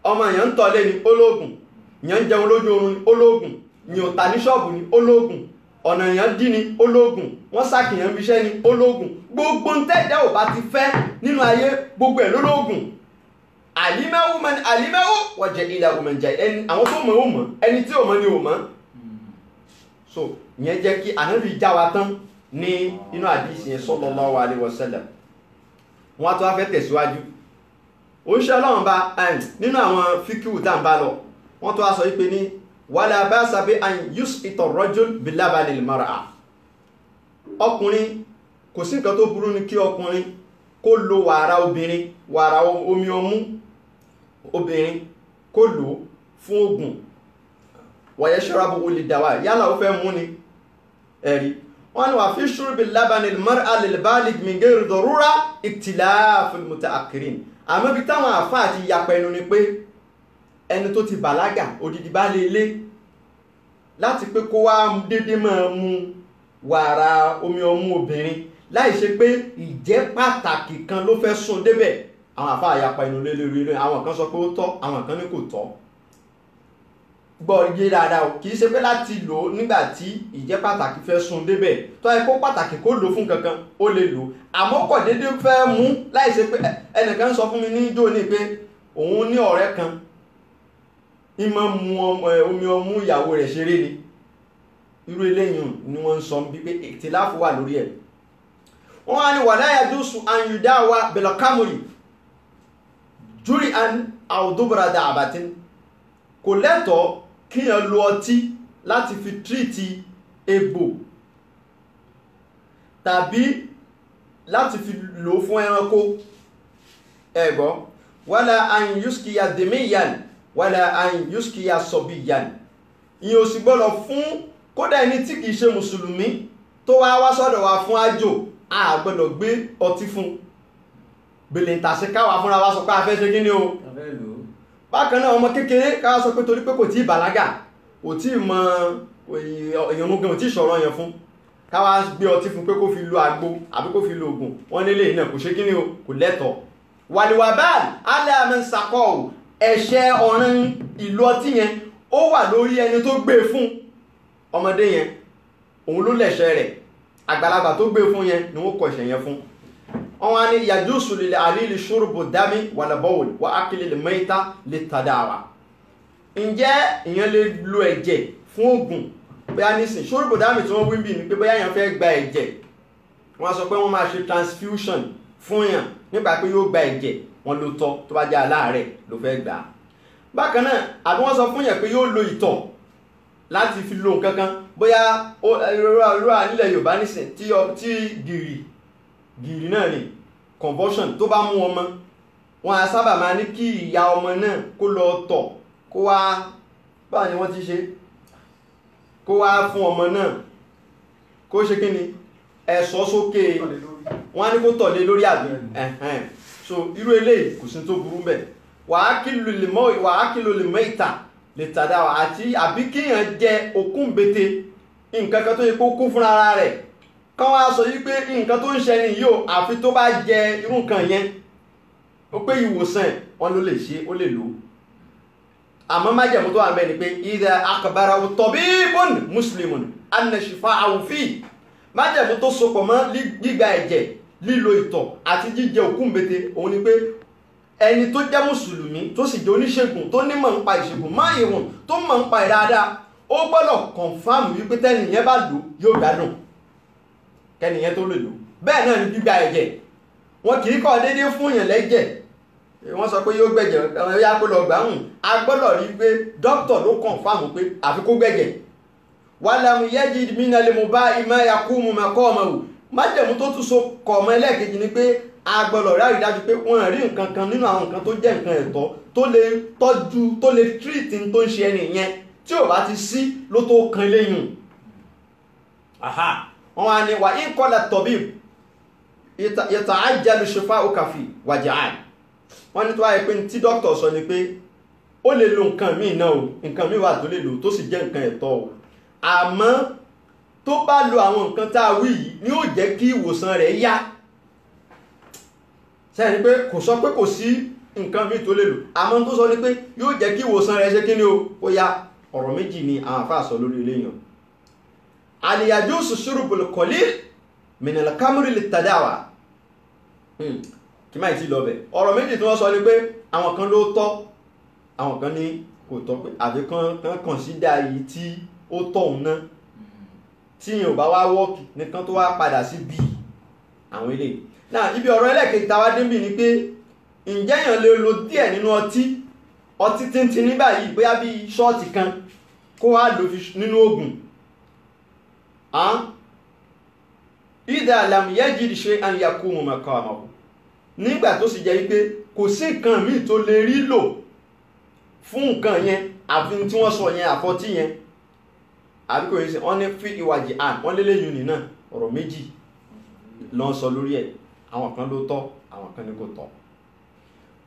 ọmọ èèyàn ń tọ́lé ni olóògùn èèyàn ń jẹun lójú oorun ni olóògùn èèyàn tà ní ṣọ́ọ̀bù ni olóògùn ọ̀nà èèyàn dí ni olóògùn wọ́n sàkìyàn bí iṣẹ́ ni olóògùn gbogbo ń tẹ́jẹ́ ò bá ti fẹ́ nínú ayé gbogbo ẹ̀ lólóògùn àlímẹ́wò wọ̀jẹ̀ ilẹ̀ òmìnjẹ ẹni àwọn tó mọ̀ ó mọ̀ ẹni tí ò mọ̀ ni ò mọ̀ so ìyẹn jẹ́ kí ànábì já wa tán ní inú àdísì yẹn sallallahu alaihi wasallam wọ́n tó wá fẹ́ tẹ̀síwájú oníṣẹ́ Ọlọ́run bá nínú àwọn fíkíwù tá ń bá lọ wọ́n tó wá sọ wípé ní wala ba'sa bi an yus'ita ar-rajul bi labani al-mar'a ọkùnrin kò sí nǹkan tó burú ní kí ọkùnrin kó lo wàrà obìnrin wàrà omi ọmú obìnrin kó lò fún oògùn wa yashrabu li-dawa yálà ó fẹ́ mú ni ẹ̀rí wọ́n ní wà fi shurbi labani al-mar'a lil-baligh min ghayri darura ikhtilaf al-muta'akhirin àmọ́ bí táwọn àfáà àti ìyapa ẹnu ni pé ẹni tó ti bàlágà òdìdí bá lè lé láti pé kó wá dédé máa mu wàrà omi ọmú obìnrin láì ṣe pé ìjẹ́ pàtàkì kan ló fẹ́ sún débẹ̀ àwọn àfáà ìyapa ẹnu lé lórí rẹ̀ àwọn kan sọ pé ó tọ́ àwọn kan ní kò tọ́ gbọ́ yé dáadáa o kì í ṣe pé láti lò ó nígbà tí ìjẹ́ pàtàkì fẹ́ sún débẹ̀ tó ẹ kó pàtàkì kó lò fún kankan ó lè lò àmọ́ kò dédé fẹ́ mú láì ṣe pé ẹnìkan sọ fún mi ní ijó ní pé òun ní ọ̀rẹ́ kan ìmọ̀ mu omi ọmú ìyàwó rẹ̀ ṣeré ni irú eléyìí ni wọ́n ń sọ bí pé ìtìláfù wà lórí ẹ̀ wọ́n á ní wala yajuzu an yudawa bil kamri júrì an àwòdóbọ̀rà da'abatin kò lẹ́tọ̀ọ́ kíyàn lo ọtí láti fi tírìtì egbò tàbí láti fi lò fún ẹranko ẹ̀gbọ́ wala an yuskiya demiyan wala an yuskiya sobiyan ìyẹn ò sì gbọ́dọ̀ fún kódà ẹni tí kìí ṣe mùsùlùmí tó wá sọ́dọ̀ wa fún àjò a gbọ́dọ̀ gbé ọtí fún bèlè ìtàṣe káwà fúnra wa sọ pé a fẹ́ ṣe kí ni o bákan náà ọmọ kékeré káwà sọ pé torí pé kò tí bàlágà kò tí mọ èèyàn mú gan ò tí ṣọ̀rọ̀ yẹn fún káwà gbé ọtí fún pé kó fi lo àgbo àbí kó fi lo ògùn wọ́n nílé iná kò ṣe kí ni o kò lẹ́tọ̀ọ́ wàlíwà báàlì alẹ́ àmì sàkọ́ọ̀ ẹ̀ṣẹ̀ ọ̀ràn ìlú ọtí yẹn ó wà lórí ẹni tó gbé fún ọmọdé yẹn òun ló lẹ̀ṣẹ̀ rẹ̀ àgbàlagbà tó gbé fún yẹn ni wọ́n kọ ẹ̀ṣẹ̀ yẹn fún wọ́n á ní yajusu lil alili shurbu dami wal bawl wa akli al mayta lit tadawa ǹjẹ́ ìyẹn lè lo ẹ̀jẹ̀ fún oògùn bóyá nísìn shurbu dami tí wọ́n wí bí ní pé bóyá yẹn fẹ́ gba ẹ̀jẹ̀ wọ́n sọ pé wọ́n máa ṣe transfusion fún yàn nípa pé yóò gba ẹ̀jẹ̀ wọn ló tọ́ tó bá jẹ́ aláàárẹ̀ ló fẹ́ gbà bákan náà àbí wọ́n sọ fún yàn pé yóò lo ìtọ̀ láti fi lo nǹkan kan bóyá ìrora nílẹ̀ Yorùbá nísìn tí gìrì náà ni convulsion tó bá mú ọmọ wọn á sábà máa ní kí ìyá ọmọ náà kó lọ tọ̀ kó wá báwo ni wọ́n ti ṣe kó wá fún ọmọ náà kó ṣe kí ni ẹ̀sọ́ sókè wọ́n á ní kó tọ̀lé lórí àbí so irú eléyìí kò sí tó burú bẹ̀ wàá kìlò lè mọ́ ìta lè tàdá àti àbí kíyàn jẹ òkúńbete nǹkan kan tó yẹ kó kún fúnra ara rẹ̀ kán wá sọ yí pé nǹkan tó ń ṣẹni yìí ò àfi tó bá jẹ irú nǹkan yẹn ó pé ìwòsàn wọn ló lè ṣe ó lè lò àmọ́ májẹ̀mú tó wà mẹ́ ni pé idha akhbarahu tabibun muslimun anna shifa'ahu fi májẹ̀mú tó sopọ̀ mọ́ gbígba ẹ̀jẹ̀ lílo ìtọ̀ àti jíjẹ òkúńbete òun ni pé ẹni tó jẹ́ mùsùlùmí tó sì jẹ́ oníṣègùn tó nímọ̀ nípa ìṣègùn máa ìwọ̀n tó mọ̀ nípa ìdáadáa ó gbọ́dọ̀ kọ̀nfàmù wípé tẹ́nìyẹn bá lò yóò gbádùn kẹ́nìyẹn tó lè lò bẹ́ẹ̀ náà ni gbígba ẹ̀jẹ̀ wọn kì í kọ́ déédéé fún yàn lẹ́jẹ̀ wọ́n sọ pé yóò gbẹ̀jẹ̀ ẹ̀rọ yá pé lọ gbàhùn a gbọ́dọ̀ rí pé dókítà ló kọ̀nfàmù pé àfi kó gbẹ̀jẹ̀ wàlámù yẹ́jì mínàlè mo bá ìmọ̀ ẹ̀yà kú mu mẹ́kọ́ ọmọ wò májẹ̀mú tó tún so kọ̀ ọmọ ẹlẹ́ẹ̀kejì ni pé a gbọ́dọ̀ rárí dájú pé wọ́n rí nǹkan kan nínú àwọn nǹkan tó jẹ́ nǹkan ẹ̀tọ́ tó lè tọ́jú tó lè tírìtì tó ń ṣe ẹni yẹn tí ò bá ti sí ló tó kan léyìn wọ́n wá ní wà ń kọ́lá tọ̀bí yẹta àjálù ṣefá òkàfì wàjà àì wọ́n ní tó wáyé pé tí dókítà sọ ni pé ó lè lo nǹkan míì náà o nǹkan míì wà tó lè lò tó sì jẹ́ nǹkan ẹ̀tọ́ o àmọ́ tó bá lo àwọn nǹkan tá a wí yìí ni ó jẹ́ kí ìwòsàn rẹ̀ yá sẹ́yìn pé kò sọ pé kò sí nǹkan míì tó lè lò àmọ́ tó sọ ni pé yóò jẹ́ kí ìwòsàn rẹ̀ ṣe kí ni ó yá ọ̀rọ̀ méjì ni àwọn àfáà sọ lórí eléyàn aliyajusu shurubul qalil min al-kamri lit-tadawa kí máa ti lọ bẹ̀ ọ̀rọ̀ méjì tí wọ́n sọ ni pé àwọn kan ló tọ́ àwọn kan ní kò tọ́ pé àfi kan consider yìí tí ó tọ́ òun náà tí yìí ò bá wá wọ́ọ̀kì nìkan tó wá padà sí bí àwọn eléyìí náà ibi ọ̀rọ̀ ẹlẹ́kejì tàwa débì ni pé ǹjẹ́ èèyàn lè lo díẹ̀ nínú ọtí tíntín ní báyìí bóyá bí ṣọ́ọ̀tì kan kó wá lò nínú oògùn idha lam yajid shay'an yaqumu maqamahu nígbà tó sì jẹ́ wípé kò sí nǹkan míì tó lè rí lò fún nǹkan yẹn àfi tí wọ́n sọ yẹn àfọ́tí yẹn àbí kò yẹ sí wọ́n ní fi ìwàjì àn wọ́n lélẹ́yìn nì náà ọ̀rọ̀ méjì lọ́n sọ lórí ẹ̀ àwọn kan ló tọ́ àwọn kan ní kò tọ́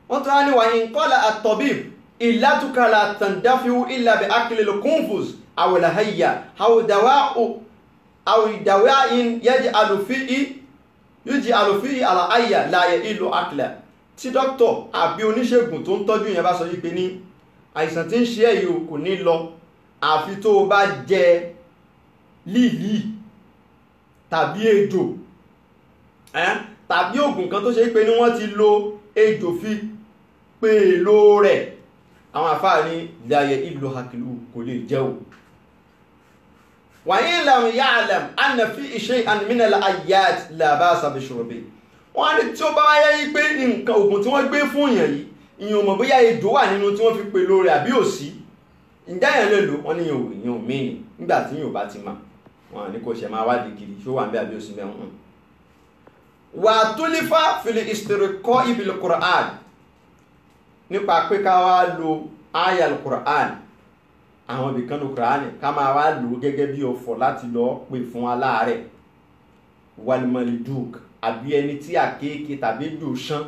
wọ́n tó wá ní wàyí qala at-tabib illatuka la tandafi'u illa bi akli al-qunfuz aw al-hayya aw dawa'in yaj'alu fihi al-hayya la ya'ilu akla tí dókítà àbí oníṣègùn tó ń tọ́jú yẹn bá sọ yí pé ní àìsàn tí ń ṣe ẹ́ yìí kò ní lọ àfi tó o bá jẹ líìlì tàbí ejò tàbí oògùn kan tó ṣe pé ní wọ́n ti lo ejò fi pé èlò rẹ̀ àwọn àfáà ní láyé ìlú hakilu kò lè jẹ́ o wàyí lam ya'lam anna fi shay'an min al-ayyat la ba'sa bi shurbi wọ́n ní tí ó bá wáyé yí pé nǹkan oògùn tí wọ́n gbé fún èèyàn yìí ìyẹn mọ̀ bóyá ejò wà nínú tí wọ́n fi pè èlò rẹ̀ àbí òsì ǹjẹ́ èèyàn lè lò wọ́n ní ìyẹn ò mìíní nígbà tí yóò bá ti mà wọ́n ní kò ṣe máa wádìí kiri ṣó wà ń bẹ́ àbí òsì mẹ́wọ̀n wà tó lè fà fìlì ìsìtìrìkọ́ ìbìlì Qur'an nípa pé ká wá lo ayal Qur'an àwọn ibìkan ní Qur'an ká máa wá lò gẹ́gẹ́ bí ọ̀fọ̀ láti lọ pè fún aláàárẹ̀ walmaliduk àbí ẹni tí àkéèké tàbí dòṣán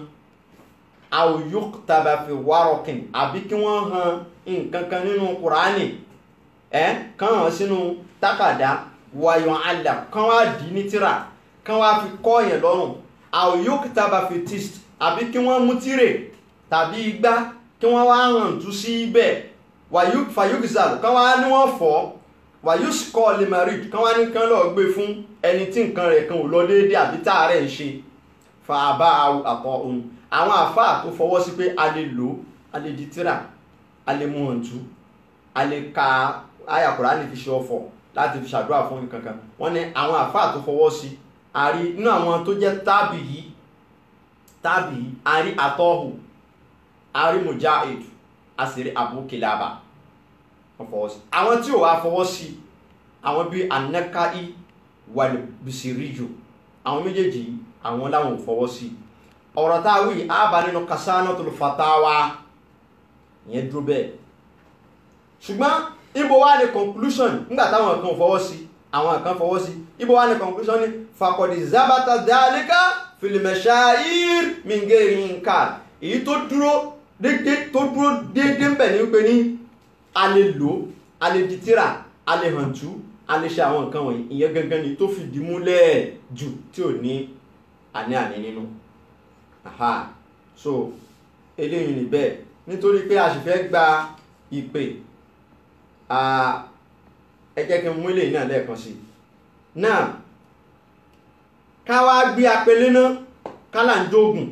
aw yuktaba fi warakin àbí kí wọ́n han nǹkan kan nínú Qur'an kan hàn sínú tákàdá wayọ̀ àlà kan wá dì ní tírà kan wá fi kọ́ yẹn lọ́rùn aw yuktaba fi tist àbí kí wọ́n mú tírè tàbí igbá kí wọ́n wá hàn tú sí ibẹ̀ fayugzal kan wá ní wọ́n fọ́ wayusqa limarid kan wá ní kan lọ gbé fún ẹni tí nǹkan rẹ̀ kan ò lọ déédé àbí táàrẹ̀ ń ṣe fa àbá àpọ̀ ohun àwọn àfáà tó fọwọ́ sí pé a lè lò a lè di tírà a lè mú hàn tú a lè ka àyá Kùránì fi ṣe ọ̀fọ̀ láti fi ṣàdúrà fún nǹkan kan wọ́n ní àwọn àfáà tó fọwọ́ sí àrí inú àwọn tó jẹ́ tábìí àrí àtọ́hù àrí Mujahid àsìrí Abu Kilaba wọ́n fọwọ́ sí àwọn tí ò wá fọwọ́ sí àwọn bíi An-Nakai wal Bisiriju àwọn méjèèjì àwọn láwọn ò fọwọ́ sí ọ̀rọ̀ tá a wí àbá nínú Kasanatul Fatawa ìyẹn dúró bẹ́ẹ̀ ṣùgbọ́n ibo wá ní conclusion nígbà táwọn kan fọwọ́ sí àwọn kan fọwọ́ sí ibo wá ní conclusion ní faqad zabata dhalika fil mashaa'ir min ghairi inkar èyí tó dúró déédéé ń bẹ̀ ní wípé ní a lè lò a lè di tírà a lè hàntú a lè ṣe àwọn nǹkan wọ̀nyí ìyẹn gangan ni tó fìdí múlẹ̀ jù tí ò ní àní nínú so eléyìí ni bẹ́ẹ̀ nítorí pé a sì fẹ́ gba ìpè ẹ jẹ́ kí n mú eléyìí náà lẹ́ẹ̀kan sí náà ká wá gbé apẹlẹ náà kálà ń jógùn